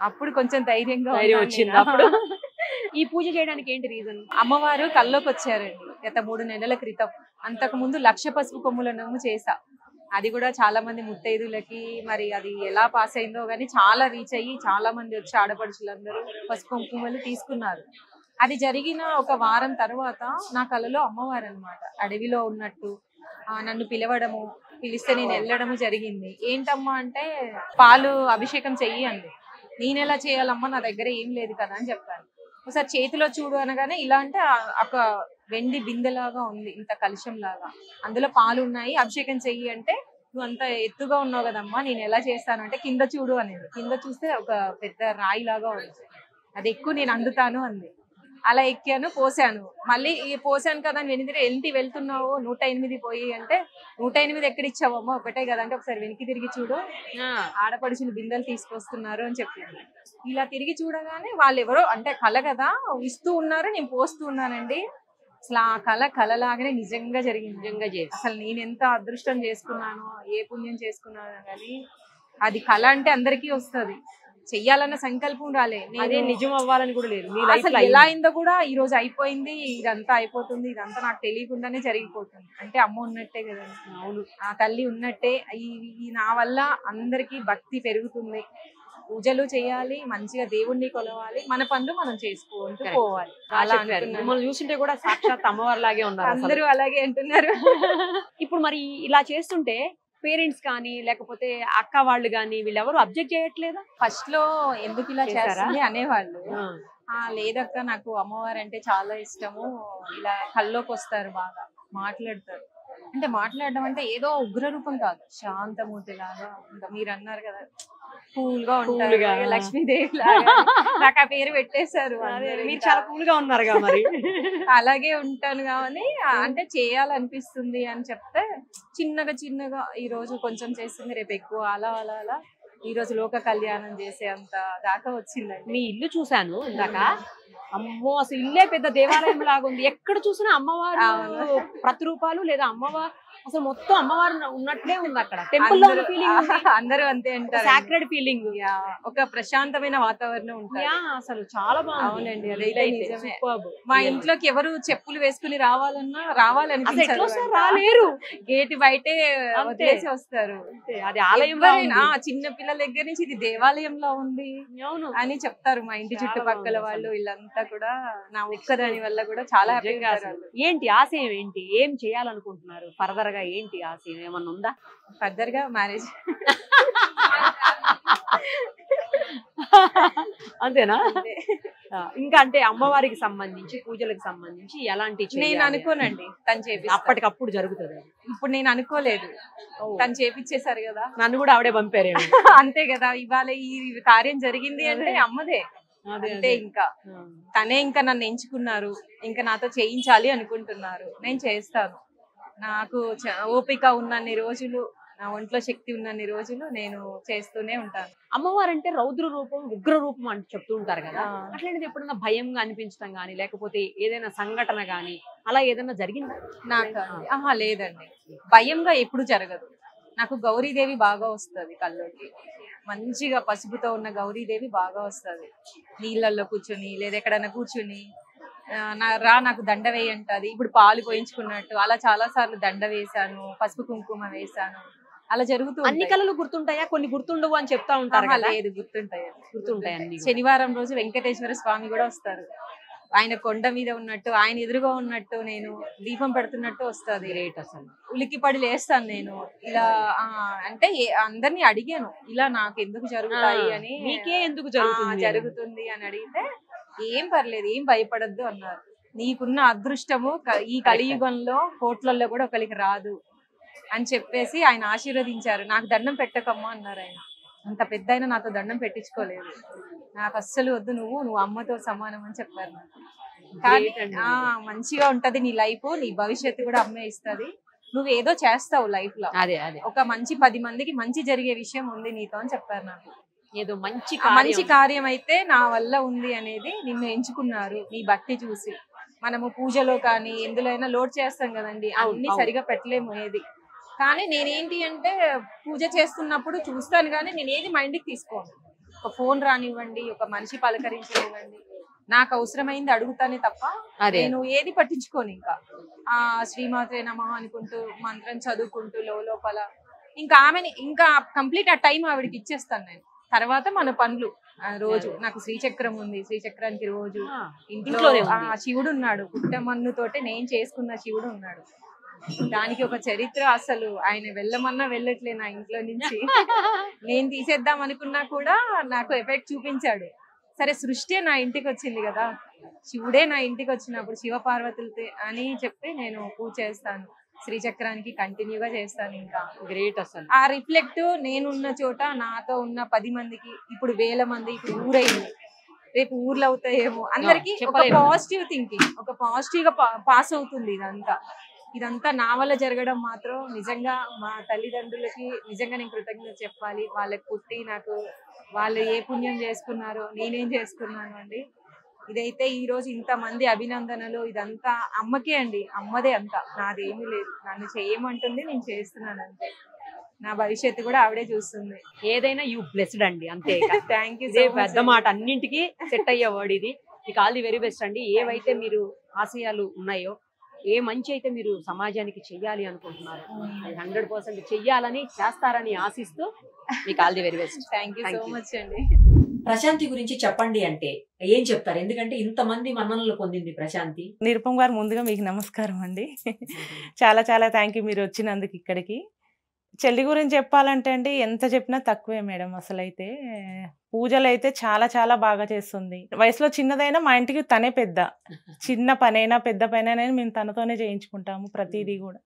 అప్పుడు కొంచెం ధైర్యంగా వచ్చింది. అప్పుడు ఈ పూజ చేయడానికి ఏంటి రీజన్? అమ్మవారు కల్లోకి వచ్చారండి గత 3 నెలల క్రితం. అంతకు ముందు 1,00,000 పసుపు కొమ్ముల నోము చేసా. అది కూడా చాలా మంది ముత్తైదులకి, మరి అది ఎలా పాస్ అయిందో గానీ చాలా రీచ్ అయ్యి చాలా మంది వచ్చి ఆడపడుచులందరూ పసుపు కొమ్ములు తీసుకున్నారు. అది జరిగిన ఒక వారం తర్వాత నా కలలో అమ్మవారు అనమాట అడవిలో ఉన్నట్టు నన్ను పిలిస్తే నేను వెళ్ళడము జరిగింది. ఏంటమ్మా అంటే పాలు అభిషేకం చెయ్యి అంది. నేను ఎలా చేయాలమ్మా, నా దగ్గర ఏం లేదు కదా అని చెప్పాను. ఒకసారి చేతిలో చూడు అనగానే ఇలా అంటే ఒక వెండి బిందెలాగా ఉంది, ఇంత కలుషం లాగా, అందులో పాలు ఉన్నాయి, అభిషేకం చెయ్యి అంటే నువ్వు అంత ఎత్తుగా ఉన్నావు కదమ్మా, నేను ఎలా చేస్తాను అంటే కింద చూడు అనేది. కింద చూస్తే ఒక పెద్ద రాయి లాగా ఉంది, అది ఎక్కువ నేను అందుతాను అంది. అలా ఎక్కాను, పోసాను. మళ్ళీ పోసాను కదా అని ఏంటి వెళ్తున్నావు 108 పోయి అంటే 108 ఎక్కడ ఇచ్చావమ్మా, ఒకటే కదా అంటే ఒకసారి వెనక్కి తిరిగి చూడు, ఆడపడుచులు బిందెలు తీసుకొస్తున్నారు అని చెప్పింది. ఇలా తిరిగి చూడగానే వాళ్ళు ఎవరో అంటే కళ కదా ఇస్తూ ఉన్నారు, నేను పోస్తూ ఉన్నానండి. అసలు ఆ కళలాగానే నిజంగా జరిగింది. అసలు నేను ఎంత అదృష్టం చేసుకున్నానో, ఏ పుణ్యం చేసుకున్నానో కానీ అది కళ అంటే అందరికీ వస్తుంది, చెయ్యాలన్న సంకల్పం రాలే, అదే నిజం అవ్వాలని కూడా లేదు. అసలు ఎలా అయిందో కూడా ఈ రోజు అయిపోయింది, ఇదంతా అయిపోతుంది, ఇదంతా నాకు తెలియకుండానే జరిగిపోతుంది. అంటే అమ్మ ఉన్నట్టే కదండి. అవును, ఆ తల్లి ఉన్నట్టే. ఈ నా వల్ల అందరికి భక్తి పెరుగుతుంది, పూజలు చేయాలి, మంచిగా దేవుణ్ణి కొలవాలి, మన పనులు మనం చేసుకుంటూ పోవాలి. అలా మిమ్మల్ని చూస్తుంటే కూడా సాక్షాత్ అమ్మవారి లాగే ఉన్నారు, అందరూ అలాగే అంటున్నారు. ఇప్పుడు మరి ఇలా చేస్తుంటే పేరెంట్స్ కానీ లేకపోతే అక్క వాళ్ళు కానీ వీళ్ళెవరు అబ్జెక్ట్ చేయట్లేదా? ఫస్ట్ లో ఎందుకు ఇలా చేస్తుంది అనేవాళ్ళు. లేదక్క నాకు అమ్మవారు అంటే చాలా ఇష్టము, ఇలా కల్లోకి వస్తారు, బాగా మాట్లాడతారు. అంటే మాట్లాడడం అంటే ఏదో ఉగ్ర రూపం కాదు, శాంతమూర్తి లాగా. ఇంకా మీరు అన్నారు కదా కూల్ గా ఉంటారు, లక్ష్మీదేవి లాగా నాకు ఆ పేరు పెట్టేశారు. మీరు చాలా కూల్ గా ఉన్నారు మరి. అలాగే ఉంటాను కానీ అంటే చేయాలనిపిస్తుంది అని చెప్తే చిన్నగా ఈ రోజు కొంచెం చేస్తుంది, రేపు ఎక్కువ, అలా అలా అలా ఈ రోజు లోక కళ్యాణం చేసే అంత దాకా వచ్చిందండి. మీ ఇల్లు చూసాను ఇందాక, అమ్మో అసలు ఇల్లే పెద్ద దేవాలయం లాగా ఉంది. ఎక్కడ చూసినా అమ్మవారు ప్రతిరూపాలు లేదా అమ్మవారు అసలు మొత్తం అమ్మవారు ఉన్నట్లే ఉంది అక్కడ. టెంపుల్ లో ఫీలింగ్ అందరూ అంతే అంటారు, సాక్రెడ్ ఫీలింగ్, ఒక ప్రశాంతమైన వాతావరణం ఉంటుంది. అసలు చాలా బాగుంది. అవునండి, అదైతే నిజమే. మా ఇంట్లోకి ఎవరు చెప్పులు వేసుకుని రావాలన్నా రాలేరు, గేట్ బయటే వదిలేసి వస్తారు. అది ఆలయం, చిన్న పిల్లల దగ్గర నుంచి ఇది దేవాలయంలో ఉంది అని చెప్తారు మా ఇంటి చుట్టుపక్కల వాళ్ళు. వీళ్ళంతా కూడా నా ఒక్కదాని వల్ల కూడా చాలా హ్యాపీగా. ఏంటి ఆశయం ఏంటి, ఏం చేయాలనుకుంటున్నారు ఫర్దర్ గా? ఏంటి ఆశయం ఏమన్నా ఉందా? ఫర్దర్ గా మ్యారేజ్. అంతేనా? ఇంకా అంటే అమ్మవారికి సంబంధించి పూజలకు సంబంధించి ఎలాంటి నేను అనుకోనండి, తను చేపి అప్పటికప్పుడు జరుగుతుంది. ఇప్పుడు నేను అనుకోలేదు, తను చేపిచ్చేసారు కదా, నన్ను కూడా ఆవిడే పంపారు. అంతే కదా, ఇవాళ ఈ కార్యం జరిగింది అంటే అమ్మదే. అంతే ఇంకా తనే ఇంకా నన్ను ఎంచుకున్నారు, ఇంకా నాతో చేయించాలి అనుకుంటున్నారు, నేను చేస్తాను. నాకు ఓపిక ఉన్నన్ని రోజులు, నా ఒంట్లో శక్తి ఉన్నన్ని రోజులు నేను చేస్తూనే ఉంటాను. అమ్మవారు అంటే రౌద్ర రూపం, ఉగ్ర రూపం అని చెప్తూ ఉంటారు కదా, అట్లాంటిది ఎప్పుడన్నా భయంగా అనిపించడం కానీ లేకపోతే ఏదైనా సంఘటన కానీ అలా ఏదైనా జరిగిందా? నాకు లేదండి, భయంగా ఎప్పుడు జరగదు. నాకు గౌరీదేవి బాగా వస్తుంది కల్లోకి, మంచిగా పసుపుతో ఉన్న గౌరీదేవి బాగా వస్తుంది. నీళ్ళల్లో కూర్చుని లేదా ఎక్కడైనా కూర్చుని నాకు దండ వేయంటది. ఇప్పుడు పాలు పోయించుకున్నట్టు అలా చాలా సార్లు దండ వేసాను, పసుపు కుంకుమ వేసాను, అలా జరుగుతూ. అన్ని కళలు గుర్తుంటాయా? కొన్ని గుర్తుండవు అని చెప్తా ఉంటారు. లేదు, గుర్తుంటాయి. అన్ని. శనివారం రోజు వెంకటేశ్వర స్వామి కూడా వస్తారు. ఆయన కొండ మీద ఉన్నట్టు, ఆయన ఎదురుగా ఉన్నట్టు, నేను దీపం పెడుతున్నట్టు వస్తుంది. గ్రేట్ అసలు. ఉలిక్కిపడి లేస్తాను నేను ఇలా. అంటే అందరినీ అడిగాను ఇలా నాకు ఎందుకు జరుగుతాయి అని, మీకే ఎందుకు జరుగుతుంది అని అడిగితే ఏం పర్లేదు, ఏం భయపడద్దు అన్నారు. నీకున్న అదృష్టము ఈ కలియుగంలో కోట్లల్లో కూడా ఒకరికి రాదు అని చెప్పేసి ఆయన ఆశీర్వదించారు. నాకు దండం పెట్టకమ్మా అన్నారు ఆయన. అంత పెద్ద అయినా నాతో దండం పెట్టించుకోలేదు. నాకు అస్సలు వద్దు, నువ్వు అమ్మతో సమానం అని చెప్పారు నాకు. కానీ మంచిగా ఉంటది నీ లైఫ్, నీ భవిష్యత్తు కూడా అమ్మే ఇస్తుంది, నువ్వు ఏదో చేస్తావు లైఫ్ లో, ఒక మంచి 10 మందికి మంచి జరిగే విషయం ఉంది నీతో అని చెప్పారు నాకు. ఏదో మంచి కార్యం అయితే నా వల్ల ఉంది అనేది నిన్ను ఎంచుకున్నారు. నీ భక్తి చూసి మనము పూజలో కానీ ఎందులో అయినా లోడ్ చేస్తాం కదండి, అన్ని సరిగా పెట్టలేము ఏది. కానీ నేనేంటి అంటే పూజ చేస్తున్నప్పుడు చూస్తాను కానీ నేను ఏది మైండ్కి తీసుకోను. ఒక ఫోన్ రానివ్వండి, ఒక మనిషి పలకరించనివ్వండి, నాకు అవసరమైంది అడుగుతానే తప్ప నేను ఏది పట్టించుకోను. ఇంకా శ్రీమాత్రే నమః అనుకుంటూ మంత్రం చదువుకుంటూ లోపల ఇంకా ఆమెని ఇంకా కంప్లీట్ ఆ టైం ఆవిడకి ఇచ్చేస్తాను నేను. తర్వాత మన పనులు రోజు నాకు శ్రీచక్రం ఉంది, శ్రీచక్రానికి రోజు ఇంట్లో శివుడు ఉన్నాడు, పుట్టమన్నుతోటే నేను చేసుకున్న శివుడు ఉన్నాడు. దానికి ఒక చరిత్ర, అసలు ఆయన వెళ్ళమన్నా వెళ్ళట్లే నా ఇంట్లో నుంచి. నేను తీసేద్దాం అనుకున్నా కూడా నాకు ఎఫెక్ట్ చూపించాడు. సరే సృష్టి నా ఇంటికి వచ్చింది కదా, శివుడే నా ఇంటికి వచ్చినప్పుడు శివ పార్వతులతో అని చెప్పి నేను పూజ చేస్తాను. శ్రీచక్రానికి కంటిన్యూగా చేస్తాను. ఇంకా గ్రేట్ అసలు. ఆ రిఫ్లెక్ట్ నేనున్న చోట నాతో ఉన్న 10 మందికి, ఇప్పుడు 1000 మంది, ఇప్పుడు ఊరైంది, రేపు ఊర్లు అవుతాయేమో, అందరికి ఒక పాజిటివ్ థింకింగ్, ఒక పాజిటివ్ గా పాస్ అవుతుంది. ఇదంతా నా వల్ల జరగడం మాత్రం నిజంగా మా తల్లిదండ్రులకి నిజంగా నేను కృతజ్ఞత చెప్పాలి. వాళ్ళకి పుట్టి నాకు వాళ్ళు ఏ పుణ్యం చేసుకున్నారో నేనేం చేసుకున్నాను అండి. ఇదైతే ఈ రోజు ఇంతమంది అభినందనలు, ఇదంతా అమ్మకే అండి, అమ్మదే అంతా, నాదేమీ లేదు. నన్ను చేయమంటుంది, నేను చేస్తున్నాను అంతే. నా భవిష్యత్తు కూడా ఆవిడే చూస్తుంది. ఏదైనా యూ బ్లెస్డ్ అండి, అంతే. Thank you. పెద్ద మాట, అన్నింటికి సెట్ అయ్యే వర్డ్ ఇది. మీకు ఆల్ ది వెరీ బెస్ట్ అండి. ఏవైతే మీరు ఆశయాలు ఉన్నాయో, ఏ మంచి అయితే మీరు సమాజానికి చెయ్యాలి అనుకుంటున్నారు, అది 100% చెయ్యాలని, చేస్తారని ఆశిస్తూ మీకు all the very best. Thank you so much అండి. ప్రశాంతి గురించి చెప్పండి అంటే ఏం చెప్తారు? ఎందుకంటే ఇంతమంది మన్ననలు పొందింది ప్రశాంతి. నిరుపమ్ గారు, ముందుగా మీకు నమస్కారం అండి. చాలా చాలా థ్యాంక్ యూ మీరు వచ్చినందుకు ఇక్కడికి. చెల్లి గురించి చెప్పాలంటే అండి ఎంత చెప్పినా తక్కువే మేడం. అసలైతే పూజలు అయితే చాలా చాలా బాగా చేస్తుంది. వయసులో చిన్నదైనా మా ఇంటికి తనే పెద్ద. చిన్న పనైనా పెద్ద పనైనా మేము తనతోనే చేయించుకుంటాము. ప్రతిదీ కూడా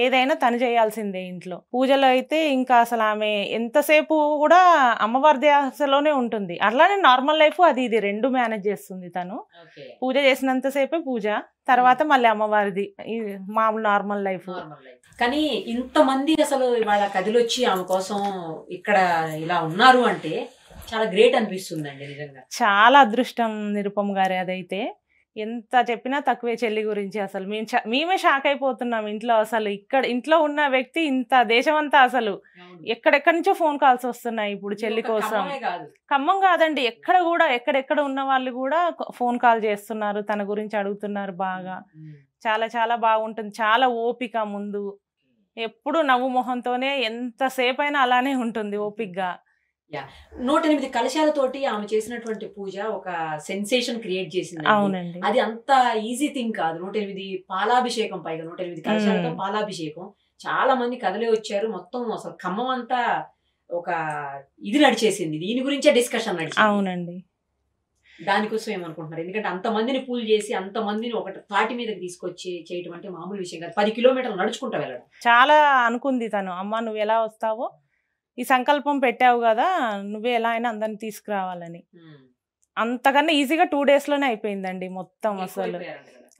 ఏదైనా తను చేయాల్సిందే. ఇంట్లో పూజలు అయితే ఇంకా అసలు ఆమె ఎంతసేపు కూడా అమ్మవారి ధ్యాసలోనే ఉంటుంది. అట్లానే నార్మల్ లైఫ్ అది ఇది రెండు మేనేజ్ చేస్తుంది తను. పూజ చేసినంతసేపే పూజ, తర్వాత మళ్ళీ అమ్మవారిది మామూలు నార్మల్ లైఫ్. కానీ ఇంతమంది అసలు ఇవాళ కదిలొచ్చి ఆమె కోసం ఇక్కడ ఇలా ఉన్నారు అంటే చాలా గ్రేట్ అనిపిస్తుందండి నిజంగా. చాలా అదృష్టం నిరుపమ్ గారి. అదైతే ఎంత చెప్పినా తక్కువే చెల్లి గురించి. అసలు మేమే షాక్ అయిపోతున్నాం ఇంట్లో. అసలు ఇక్కడ ఇంట్లో ఉన్న వ్యక్తి ఇంత దేశం అంతా అసలు ఎక్కడెక్కడి నుంచో ఫోన్ కాల్స్ వస్తున్నాయి ఇప్పుడు చెల్లి కోసం. ఖమ్మం కాదండి, ఎక్కడ కూడా ఎక్కడెక్కడ ఉన్న వాళ్ళు కూడా ఫోన్ కాల్ చేస్తున్నారు, తన గురించి అడుగుతున్నారు బాగా. చాలా చాలా బాగుంటుంది. చాలా ఓపిక, ముందు ఎప్పుడు నవ్వు మొహంతోనే ఎంతసేపు అయినా అలానే ఉంటుంది ఓపికగా. 108 కలశాలతోటి ఆమె చేసినటువంటి పూజ ఒక సెన్సేషన్ క్రియేట్ చేసింది. అవునండి, అది అంత ఈజీ థింగ్ కాదు. 108 పాలాభిషేకం, పైగా 108 కలశాలతో పాలాభిషేకం. చాలా మంది కదలే వచ్చారు. మొత్తం అసలు ఖమ్మం అంతా ఒక ఇది నడిచేసింది. దీని గురించే డిస్కషన్ నడిచింది. అవునండి, దానికోసం ఏమనుకుంటున్నారు? ఎందుకంటే అంతమందిని పూజ చేసి అంతమందిని ఒక తాటి మీదకి తీసుకొచ్చి చేయటం అంటే మామూలు విషయం కాదు. 10 కిలోమీటర్లు నడుచుకుంటూ వెళ్ళడం. చాలా అనుకుంది తను, అమ్మ నువ్వు ఎలా వస్తావో, ఈ సంకల్పం పెట్టావు కదా, నువ్వే ఎలా అయినా అందరిని తీసుకురావాలని. అంతకన్నా ఈజీగా 2 డేస్లోనే అయిపోయిందండి మొత్తం.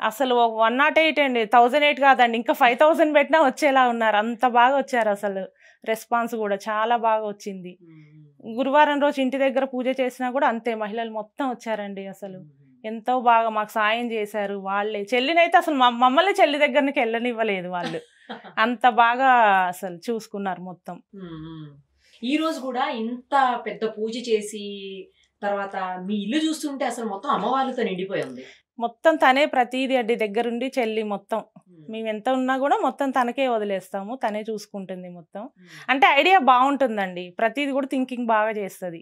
అసలు 108 అండి, 1008 కాదండి, ఇంకా 5000 పెట్టినా వచ్చేలా ఉన్నారు. అంత బాగా వచ్చారు అసలు. రెస్పాన్స్ కూడా చాలా బాగా వచ్చింది. గురువారం రోజు ఇంటి దగ్గర పూజ చేసినా కూడా అంతే, మహిళలు మొత్తం వచ్చారండి. అసలు ఎంతో బాగా మాకు సాయం చేశారు వాళ్ళే. చెల్లినైతే అసలు మమ్మల్ని చెల్లి దగ్గరికి వెళ్ళనివ్వలేదు వాళ్ళు. అంత బాగా అసలు చూసుకున్నారు మొత్తం. ఈ రోజు కూడా ఇంత పెద్ద పూజ చేసి తర్వాత మీ ఇల్లు చూస్తుంటే అసలు మొత్తం అమ్మవారితో నిండిపోయి ఉంది. మొత్తం తనే ప్రతిదీ అండి, దగ్గరుండి చెల్లి మొత్తం. మేము ఎంత ఉన్నా కూడా మొత్తం తనకే వదిలేస్తాము, తనే చూసుకుంటుంది మొత్తం. అంటే ఐడియా బాగుంటుందండి, ప్రతిదీ కూడా థింకింగ్ బాగా చేస్తుంది.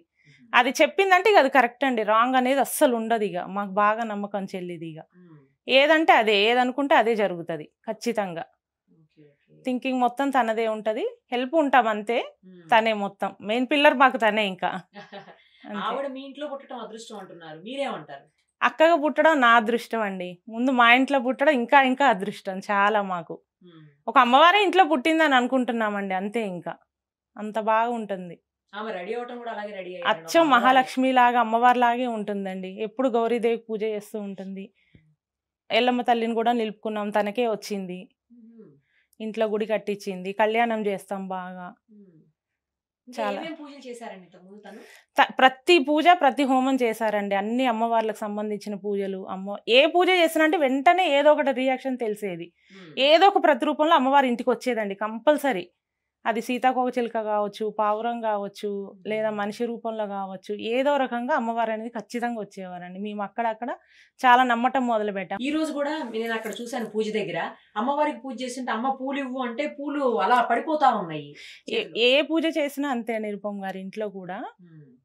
అది చెప్పిందంటే ఇక అది కరెక్ట్ అండి, రాంగ్ అనేది అస్సలు ఉండదు. ఇక మాకు బాగా నమ్మకం చెల్లిది. ఇక ఏదంటే అదే, ఏదనుకుంటే అదే జరుగుతుంది ఖచ్చితంగా. థింకింగ్ మొత్తం తనదే ఉంటుంది, హెల్ప్ ఉంటాం అంతే. తనే మొత్తం మెయిన్ పిల్లర్ మాకు తనే. ఇంకా ఆవిడ మీ ఇంట్లో పుట్టడం అదృష్టం అంటున్నారు, మీరేమంటారు? అక్కగా పుట్టడం నా అదృష్టం అండి. ముందు మా ఇంట్లో పుట్టడం ఇంకా ఇంకా అదృష్టం చాలా మాకు. ఒక అమ్మవారే ఇంట్లో పుట్టిందని అనుకుంటున్నామండి అంతే. ఇంకా అంత బాగా ఉంటుంది. అచ్చం మహాలక్ష్మి లాగా అమ్మవారి లాగే ఉంటుందండి. ఎప్పుడు గౌరీదేవి పూజ చేస్తూ ఉంటుంది. ఎల్లమ్మ తల్లిని కూడా నిలుపుకున్నాం, తనకే వచ్చింది. ఇంట్లో గుడి కట్టించింది, కళ్యాణం చేస్తాం బాగా. చాలా ప్రతి పూజ ప్రతి హోమం చేశారండి. అన్ని అమ్మవార్లకు సంబంధించిన పూజలు. ఏ పూజ చేసినంటే వెంటనే ఏదో ఒకటి రియాక్షన్ తెలిసేది, ఏదో ఒక ప్రతిరూపంలో అమ్మవారి ఇంటికి వచ్చేదండి కంపల్సరీ. అది సీతాకోకచిలుక కావచ్చు, పావురం కావచ్చు, లేదా మనిషి రూపంలో కావచ్చు, ఏదో రకంగా అమ్మవారు అనేది ఖచ్చితంగా వచ్చేవారండి. మేము అక్కడక్కడ చాలా నమ్మటం మొదలు పెట్టాం. ఈ రోజు కూడా నేను అక్కడ చూసాను పూజ దగ్గర, అమ్మవారికి పూజ చేస్తుంటే అమ్మ పూలు ఇవ్వు అంటే పూలు అలా పడిపోతా ఉన్నాయి. ఏ పూజ చేసినా అంతే నిరుపం గారి ఇంట్లో కూడా.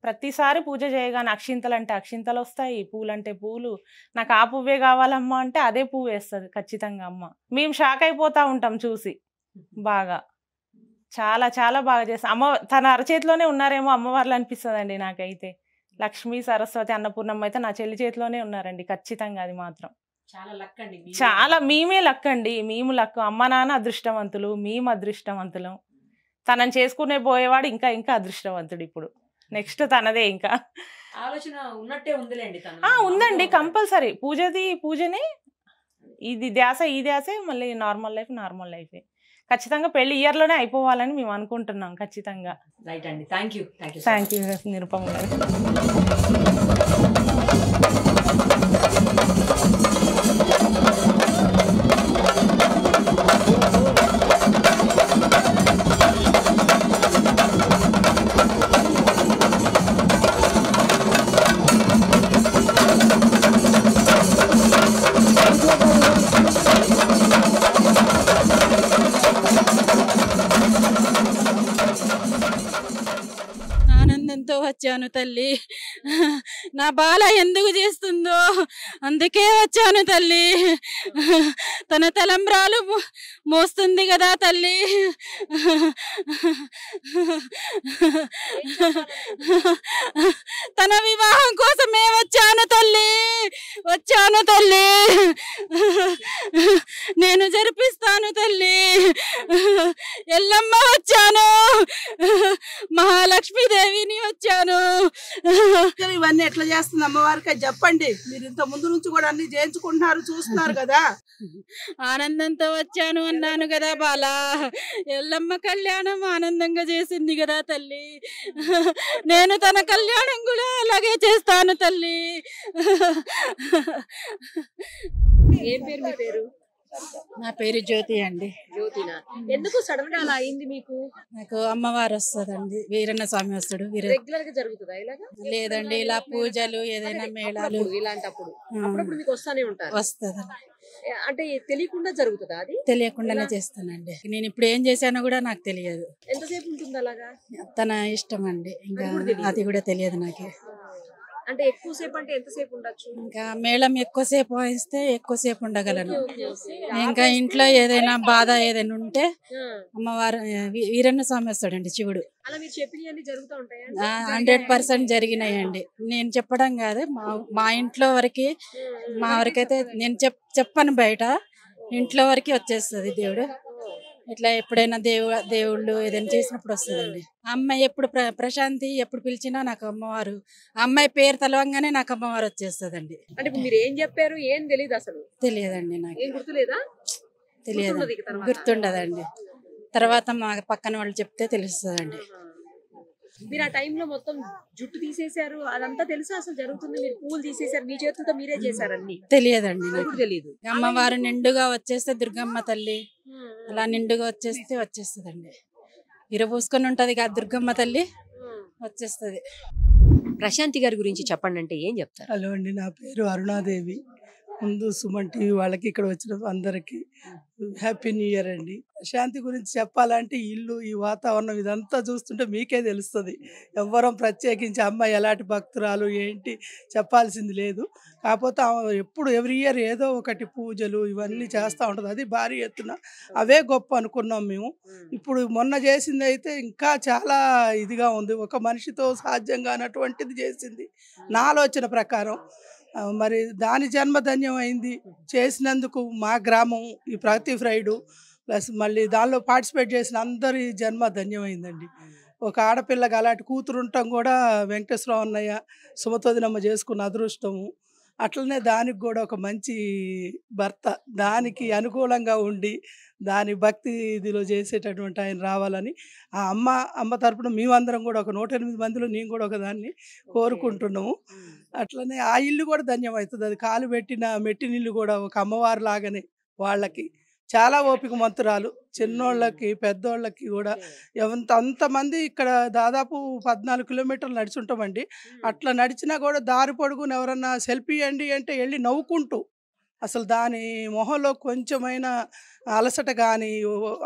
ప్రతిసారి పూజ చేయగానే అక్షింతలు అంటే అక్షింతలు వస్తాయి, పూలు అంటే పూలు. నాకు ఆ పువ్వే కావాలమ్మా అంటే అదే పువ్వు వేస్తుంది ఖచ్చితంగా అమ్మ. మేము షాక్ అయిపోతా ఉంటాం చూసి. బాగా చాలా చాలా బాగా చేస్తాం. తన అరచేతిలోనే ఉన్నారేమో అమ్మవార్లు అనిపిస్తుందండి నాకైతే. లక్ష్మీ, సరస్వతి, అన్నపూర్ణమ్మ అయితే నా చెల్లి చేతిలోనే ఉన్నారండి ఖచ్చితంగా. అది మాత్రం చాలా మేమే లక్ అండి, మేము లక్. అమ్మ నాన్న అదృష్టవంతులు, మేము అదృష్టవంతులం. తనని చేసుకునే పోయేవాడు ఇంకా ఇంకా అదృష్టవంతుడు. ఇప్పుడు నెక్స్ట్ తనదే. ఇంకా ఆలోచన ఉన్నట్టే ఉందిలేండి. ఉందండి కంపల్సరీ. పూజనే ఇది ధ్యాస, ఈ ధ్యాసే. మళ్ళీ నార్మల్ లైఫే ఖచ్చితంగా. పెళ్లి ఇయర్లోనే అయిపోవాలని మేము అనుకుంటున్నాం ఖచ్చితంగా. రైట్ అండి, థ్యాంక్ యూ నిరుపమ గారు. ఆనందంతో వచ్చాను తల్లి, నా బాల ఎందుకు చేస్తుందో అందుకే వచ్చాను తల్లి. తన తలంబ్రాలు మోస్తుంది కదా తల్లి. తన వివాహం కోసమే వచ్చాను తల్లి. నేను జరిపిస్తాను తల్లి. ఎల్లమ్మ వచ్చాను, మహాలక్ష్మీదేవిని వచ్చాను. ఇవన్నీ ఎట్లా చేస్తుంది అమ్మవారికి చెప్పండి. మీరు ఇంత ముందు నుంచి కూడా అన్ని చేయించుకుంటున్నారు, చూస్తున్నారు కదా. ఆనందంతో వచ్చాను అన్నాను కదా బాలా. ఎల్లమ్మ కళ్యాణం ఆనందంగా చేసింది కదా తల్లి. నేను తన కళ్యాణం కూడా అలాగే చేస్తాను తల్లి. ఏం పేరు మీ పేరు? నా పేరు జ్యోతి అండి. జ్యోతినా? ఎందుకు సడన్ గా అలా అయింది మీకు? నాకు అమ్మవారు వస్తుందండి, వీరన్న స్వామి వస్తాడు. రెగ్యులర్ గా జరుగుతుందా ఇలాగా? లేదండి, ఇలా పూజలు ఏదైనా మేళాలు ఇలాంటప్పుడు అప్పుడప్పుడు మీకు వస్తానే ఉంటారు. వస్తుంది. అంటే తెలియకుండా జరుగుతుందా? అది తెలియకుండానే చేస్తానండి. నేను ఇప్పుడు ఏం చేశానో కూడా నాకు తెలియదు. ఎంతసేపు ఉంటుంది అలాగా? తన ఇష్టం అండి, ఇంకా అది కూడా తెలియదు నాకు. అంటే ఎక్కువసేపు అంటే ఎంతసేపు ఉండొచ్చు? ఇంకా మేళం ఎక్కువసేపు వాయిస్తే ఎక్కువసేపు ఉండగలను. ఇంకా ఇంట్లో ఏదైనా బాధ ఏదైనా ఉంటే అమ్మవారు వీరన్న స్వామి వస్తాడండి, శివుడు. 100% జరిగినాయండి. నేను చెప్పడం కాదు, మా ఇంట్లో వరకు, మా వరకైతే నేను చెప్పను, బయట ఇంట్లో వరకు వచ్చేస్తుంది దేవుడు. ఇట్లా ఎప్పుడైనా దేవుళ్ళు ఏదైనా చేసినప్పుడు వస్తుందండి. ఆ అమ్మాయి ఎప్పుడు ప్రశాంతి ఎప్పుడు పిలిచినా నాకు అమ్మవారు, ఆ అమ్మాయి పేరు తెలవంగానే నాకు అమ్మవారు వచ్చేస్తుందండి. అంటే ఇప్పుడు మీరు ఏం చెప్పారు ఏం తెలియదు అసలు? తెలియదండి నాకు. ఏం గుర్తులేదా? తెలియదు, గుర్తుండదండి. తర్వాత మా పక్కన వాళ్ళు చెప్తే తెలుస్తుందండి. మీరు ఆ టైంలో మొత్తం జుట్టు తీసేశారు, అదంతా తెలుసా అసలు జరుగుతుంది? మీరు పూలు తీసేశారు, మీ చేతులతో మీరే చేశారు అన్ని? తెలియదండి అది నాకు. కూడా తెలియదు. అమ్మవారు నిండుగా వచ్చేస్తే దుర్గమ్మ తల్లి అలా నిండుగా వచ్చేస్తుందండి. విరబూసుకొని ఉంటది కదా దుర్గమ్మ తల్లి, వచ్చేస్తుంది. ప్రశాంతి గారి గురించి చెప్పండి అంటే ఏం చెప్తారు? హలో అండి, నా పేరు అరుణాదేవి. ముందు సుమన్ టీవీ వాళ్ళకి, ఇక్కడ వచ్చిన అందరికి హ్యాపీ న్యూ ఇయర్ అండి. శాంతి గురించి చెప్పాలంటే ఇల్లు, ఈ వాతావరణం ఇదంతా చూస్తుంటే మీకే తెలుస్తుంది. ఎవ్వరం ప్రత్యేకించి అమ్మాయి ఎలాంటి భక్తురాలు ఏంటి చెప్పాల్సింది లేదు. కాకపోతే ఆమె ఎప్పుడు ఎవ్రీ ఇయర్ ఏదో ఒకటి పూజలు ఇవన్నీ చేస్తూ ఉంటుంది. అది భారీ ఎత్తున అవే గొప్ప అనుకున్నాం మేము. ఇప్పుడు మొన్న చేసింది అయితే ఇంకా చాలా ఇదిగా ఉంది. ఒక మనిషితో సాధ్యం కానటువంటిది చేసింది నా ఆలోచన ప్రకారం. మరి దాని జన్మధన్యం అయింది. చేసినందుకు మా గ్రామం ఈ ప్రతి ఫ్రైడు ప్లస్ మళ్ళీ దానిలో పార్టిసిపేట్ చేసిన అందరి జన్మ ధన్యమైందండి. ఒక ఆడపిల్లగా అలాంటి కూతురు ఉండటం కూడా వెంకటేశ్వర అన్నయ్య సుమతోదినమ్మ చేసుకున్న అదృష్టము. అట్లనే దానికి కూడా ఒక మంచి భర్త దానికి అనుకూలంగా ఉండి దాని భక్తి ఇదిలో చేసేటటువంటి ఆయన రావాలని ఆ అమ్మ తరపున మేమందరం కూడా ఒక 108 మందిలో నేను కూడా ఒక దాన్ని కోరుకుంటున్నాము. అట్లనే ఆ ఇల్లు కూడా ధన్యమవుతుంది. అది కాలు పెట్టిన మెట్టినిల్లు కూడా ఒక అమ్మవారి లాగానే వాళ్ళకి చాలా ఓపిక మంతురాలు. చిన్నోళ్ళకి పెద్దోళ్ళకి కూడా అంతమంది ఇక్కడ దాదాపు 14 కిలోమీటర్లు నడిచి ఉంటామండి. అట్లా నడిచినా కూడా దారి పొడుగున ఎవరన్నా సెల్ఫీ అండి అంటే వెళ్ళి నవ్వుకుంటూ అసలు దాని మొహంలో కొంచెమైనా అలసట కానీ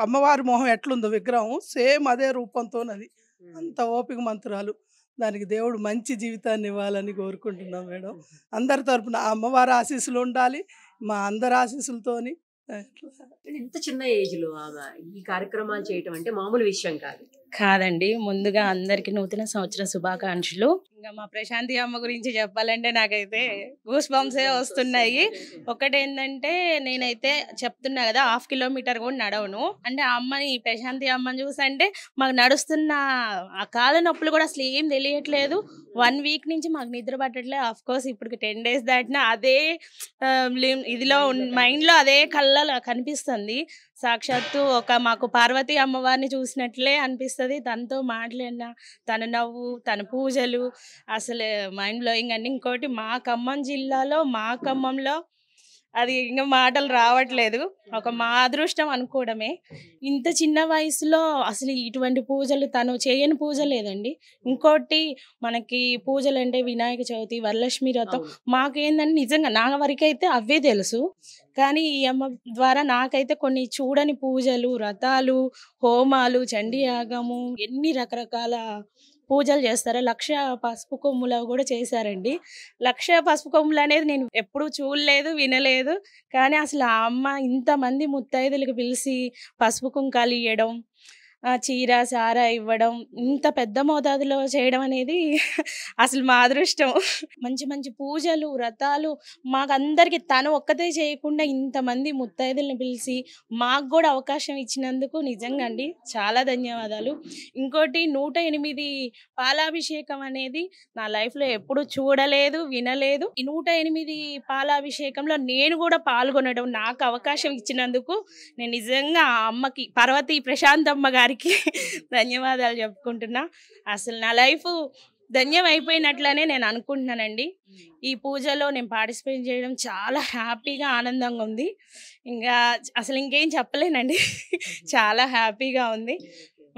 అమ్మవారి మొహం ఎట్లుందో విగ్రహం సేమ్ అదే రూపంతోనది. అంత ఓపిక మంతురాలు. దానికి దేవుడు మంచి జీవితాన్ని ఇవ్వాలని కోరుకుంటున్నాం మేడం. అందరి తరపున ఆ అమ్మవారి ఆశీస్సులు ఉండాలి, మా అందరి ఆశీస్సులతోని. ఇంత చిన్న ఏజ్ లో ఈ కార్యక్రమాలు చేయటం అంటే మామూలు విషయం కాదండి. ముందుగా అందరికి నూతన సంవత్సర శుభాకాంక్షలు. ఇంకా మా ప్రశాంతి అమ్మ గురించి చెప్పాలంటే నాకైతే గూస్ బంప్సే వస్తున్నాయి. ఒకటేంటంటే నేనైతే చెప్తున్నా కదా, 1/2 కిలోమీటర్ కూడా నడవను. అంటే ఆ అమ్మని, ప్రశాంతి అమ్మని చూసంటే మాకు నడుస్తున్న ఆ కాళ్ళ నొప్పులు కూడా అసలు ఏం తెలియట్లేదు. 1 వీక్ నుంచి మాకు నిద్ర పట్టట్లేదు. ఆఫ్ కోర్స్ ఇప్పుడు 10 డేస్ దాటినా అదే ఇదిలో మైండ్లో అదే కళ్ళలో కనిపిస్తుంది. సాక్షాత్తు మాకు పార్వతి అమ్మవారిని చూసినట్లే అనిపిస్తుంది. తనతో మాట్లాడినా, తన నవ్వు, తన పూజలు అసలు మైండ్ బ్లోయింగ్ అండి. ఇంకోటి మా ఖమ్మం జిల్లాలో, మా ఖమ్మంలో అది ఇంకా మాటలు రావట్లేదు. మా అదృష్టం అనుకోవడమే. ఇంత చిన్న వయసులో అసలు ఇటువంటి పూజలు తను చేయని పూజ లేదండి. ఇంకోటి మనకి పూజలు అంటే వినాయక చవితి, వరలక్ష్మి వ్రతం, మాకేందంటే నిజంగా నా వరకైతే అవే తెలుసు. కానీ ఈ అమ్మ ద్వారా నాకైతే కొన్ని చూడని పూజలు, వ్రతాలు, హోమాలు, చండీ యాగము, ఎన్ని రకరకాల పూజలు చేస్తారు. 1,00,000 పసుపు కొమ్ములు కూడా చేశారండి. 1,00,000 పసుపు కొమ్ములు అనేది నేను ఎప్పుడూ చూడలేదు, వినలేదు. కానీ అసలు ఆ అమ్మ ఇంతమంది ముత్తైదులకు పిలిచి పసుపు కుంకాలు ఇవ్వడం, చీర సారా ఇవ్వడం, ఇంత పెద్ద మోతాదులో చేయడం అనేది అసలు మా అదృష్టం. మంచి మంచి పూజలు, వ్రతాలు మాకందరికి తను ఒక్కతే చేయకుండా ఇంతమంది ముత్తైదుల్ని పిలిచి మాకు కూడా అవకాశం ఇచ్చినందుకు నిజంగా అండి చాలా ధన్యవాదాలు. ఇంకోటి 108 పాలాభిషేకం అనేది నా లైఫ్లో ఎప్పుడు చూడలేదు, వినలేదు. ఈ 108 పాలాభిషేకంలో నేను కూడా పాల్గొనడం, నాకు అవకాశం ఇచ్చినందుకు నేను నిజంగా ఆ అమ్మకి, పార్వతి ప్రశాంతమ్మ గారికి ధన్యవాదాలు చెప్పుకుంటున్నా. అసలు నా లైఫ్ ధన్యం అయిపోయినట్లనే నేను అనుకుంటున్నానండి. ఈ పూజలో నేను పార్టిసిపేట్ చేయడం చాలా హ్యాపీగా, ఆనందంగా ఉంది. ఇంకా అసలు ఇంకేం చెప్పలేనండి. చాలా హ్యాపీగా ఉంది.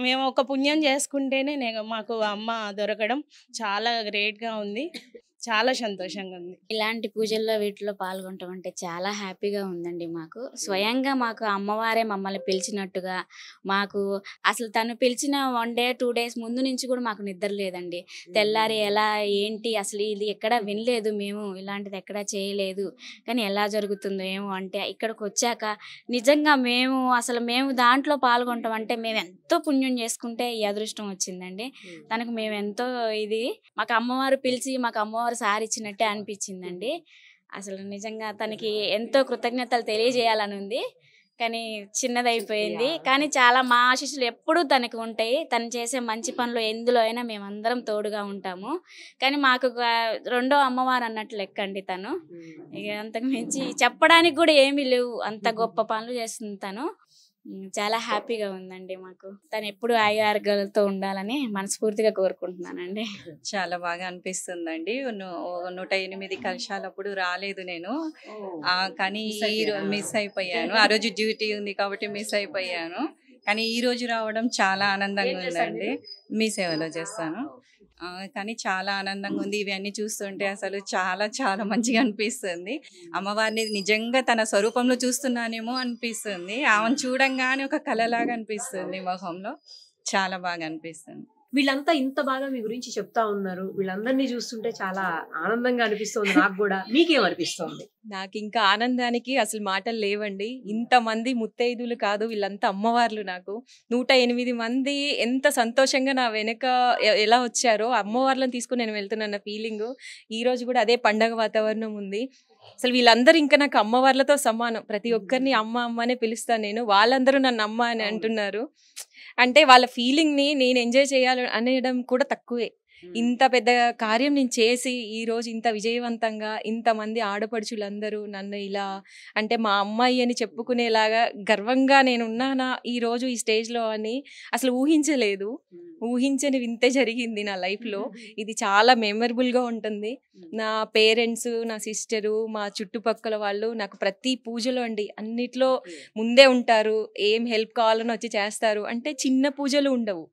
మేము ఒక పుణ్యం చేసుకుంటేనే మాకు అమ్మ దొరకడం చాలా గ్రేట్గా ఉంది. చాలా సంతోషంగా ఉంది. ఇలాంటి పూజల్లో వీటిలో పాల్గొనటం అంటే చాలా హ్యాపీగా ఉందండి. మాకు స్వయంగా మాకు అమ్మవారే మమ్మల్ని పిలిచినట్టుగా, మాకు అసలు తను పిలిచిన 1 డే 2 డేస్ ముందు నుంచి కూడా మాకు నిద్ర లేదండి. తెల్లారి ఎలా ఏంటి అసలు ఇది ఎక్కడ వినలేదు, మేము ఇలాంటిది ఎక్కడా చేయలేదు, కానీ ఎలా జరుగుతుందో ఏమో అంటే ఇక్కడికి వచ్చాక నిజంగా మేము దాంట్లో పాల్గొనటం అంటే మేము ఎంతో పుణ్యం చేసుకుంటే ఈ అదృష్టం వచ్చిందండి. తనకు మేము ఎంతో మాకు అమ్మవారు పిలిచి మాకు అమ్మవారు సారిచ్చినట్టే అనిపించిందండి. అసలు నిజంగా తనకి ఎంతో కృతజ్ఞతలు తెలియజేయాలని ఉంది. కానీ చిన్నదైపోయింది. కానీ చాలా మా ఆశీస్సులు ఎప్పుడూ తనకి ఉంటాయి. తను చేసే మంచి పనులు ఎందులో అయినా మేమందరం తోడుగా ఉంటాము. కానీ మాకు రెండో అమ్మవారు అన్నట్లు లెక్కండి తను. ఇక అంతకు మించి చెప్పడానికి కూడా ఏమీ లేవు, అంత గొప్ప పనులు చేస్తుంది తను. చాలా హ్యాపీగా ఉందండి మాకు. తను ఎప్పుడు ఆరోగ్యాలతో ఉండాలని మనస్ఫూర్తిగా కోరుకుంటున్నానండి. చాలా బాగా అనిపిస్తుందండి. 108 కలశాలప్పుడు రాలేదు నేను, కానీ మిస్ అయిపోయాను. ఆ రోజు డ్యూటీ ఉంది కాబట్టి మిస్ అయిపోయాను. కానీ ఈ రోజు రావడం చాలా ఆనందంగా ఉందండి. మీ సేవలో చేస్తాను, కానీ చాలా ఆనందంగా ఉంది. ఇవన్నీ చూస్తుంటే అసలు చాలా చాలా మంచిగా అనిపిస్తుంది. అమ్మవారిని నిజంగా తన స్వరూపంలో చూస్తున్నానేమో అనిపిస్తుంది. ఆమెను చూడంగానే ఒక కళలాగా అనిపిస్తుంది మొహంలో. చాలా బాగా అనిపిస్తుంది. వీళ్ళంతా ఇంత బాగా మీ గురించి చెప్తా ఉన్నారు. వీళ్ళందరినీ చూస్తుంటే చాలా ఆనందంగా అనిపిస్తుంది నాకు కూడా. మీకేమనిపిస్తుంది? నాకు ఇంకా ఆనందానికి అసలు మాటలు లేవండి. ఇంతమంది ముత్తైదులు కాదు, వీళ్ళంతా అమ్మవార్లు. నాకు 108 మంది ఎంత సంతోషంగా నా వెనక ఎలా వచ్చారో అమ్మవార్లను తీసుకుని నేను వెళ్తున్నా ఫీలింగ్. ఈ రోజు కూడా అదే పండగ వాతావరణం ఉంది. అసలు వీళ్ళందరూ ఇంకా నాకు అమ్మవార్లతో సమానం. ప్రతి ఒక్కరిని అమ్మ అమ్మ అనే పిలుస్తాను నేను. వాళ్ళందరూ నన్ను అమ్మ అని అంటున్నారు. అంటే వాళ్ళ ఫీలింగ్ని నేను ఎంజాయ్ చేయాలి అనేయడం కూడా తక్కువే. ఇంత పెద్ద కార్యం నేను చేసి ఈరోజు ఇంత విజయవంతంగా ఇంతమంది ఆడపడుచులందరూ నన్ను ఇలా అంటే మా అమ్మాయి అని చెప్పుకునేలాగా గర్వంగా నేను ఉన్నానా ఈరోజు ఈ స్టేజ్లో అని అసలు ఊహించలేదు. ఊహించని వింతే జరిగింది నా లైఫ్లో. ఇది చాలా మెమరబుల్గా ఉంటుంది. నా పేరెంట్స్, నా సిస్టరు, మా చుట్టుపక్కల వాళ్ళు నాకు ప్రతి పూజలో అండి అన్నిట్లో ముందే ఉంటారు. ఏం హెల్ప్ కావాలని వచ్చి చేస్తారు. అంటే చిన్న పూజలు ఉండవు,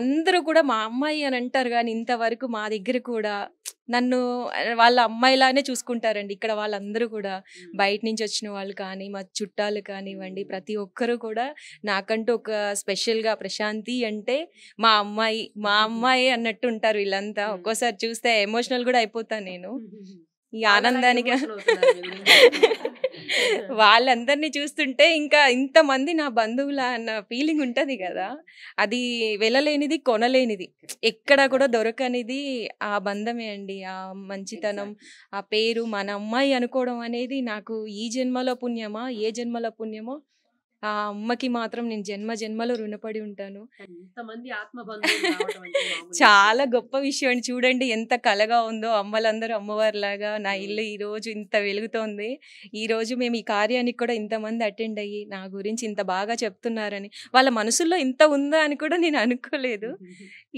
అందరూ కూడా మా అమ్మాయి అని అంటారు. కానీ ఇంతవరకు మా దగ్గర కూడా నన్ను వాళ్ళ అమ్మాయిలానే చూసుకుంటారండి. ఇక్కడ వాళ్ళందరూ కూడా బయట నుంచి వచ్చిన వాళ్ళు కానీ మా చుట్టాలు కానివ్వండి, ప్రతి ఒక్కరు కూడా నాకంటూ ఒక స్పెషల్గా ప్రశాంతి అంటే మా అమ్మాయి అన్నట్టు ఉంటారు వీళ్ళంతా. ఒక్కోసారి చూస్తే ఎమోషనల్ కూడా అయిపోతాను నేను ఈ ఆనందానికి. వాళ్ళందరినీ చూస్తుంటే ఇంకా ఇంతమంది నా బంధువుల అన్న ఫీలింగ్ ఉంటుంది కదా, అది వెళ్ళలేనిది కొనలేనిది, ఎక్కడ కూడా దొరకనిది ఆ బంధమే అండి. ఆ మంచితనం, ఆ పేరు మన అమ్మాయి అనుకోవడం అనేది నాకు ఈ జన్మలో పుణ్యమా ఏ జన్మలో పుణ్యమో ఆ అమ్మకి మాత్రం నేను జన్మలో రుణపడి ఉంటాను. చాలా గొప్ప విషయం అండి. చూడండి ఎంత కలగా ఉందో, అమ్మలందరూ అమ్మవారిలాగా నా ఇల్లు ఈ రోజు ఇంత వెలుగుతోంది. ఈ రోజు మేము ఈ కార్యానికి కూడా ఇంతమంది అటెండ్ అయ్యి నా గురించి ఇంత బాగా చెప్తున్నారని, వాళ్ళ మనసుల్లో ఇంత ఉందా అని కూడా నేను అనుకోలేదు.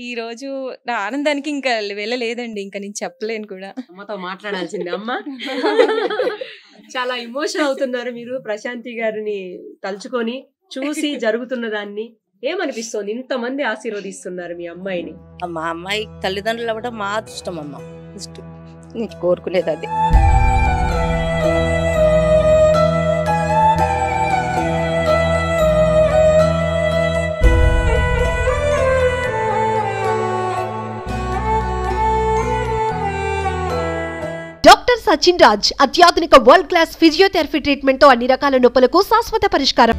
ఈ రోజు నా ఆనందానికి ఇంకా వెళ్ళలేదండి, ఇంకా నేను చెప్పలేను కూడా. అమ్మతో మాట్లాడాల్సిందే. అమ్మ చాలా ఎమోషన్ అవుతున్నారు మీరు ప్రశాంతి గారిని తలుచుకొని చూసి జరుగుతున్న దాన్ని. ఏమనిపిస్తోంది? ఇంతమంది ఆశీర్వదిస్తున్నారు మీ అమ్మాయిని. మా అమ్మాయి తల్లిదండ్రులు అవ్వడం మా అదృష్టం అమ్మ. నేను కోరుకునేది అది. డాక్టర్ సచిన్ రాజ్ అత్యాధునిక వరల్డ్ క్లాస్ ఫిజియోథెరపీ ట్రీట్మెంట్ తో అన్ని రకాల నొప్పులకు శాశ్వత పరిష్కారం.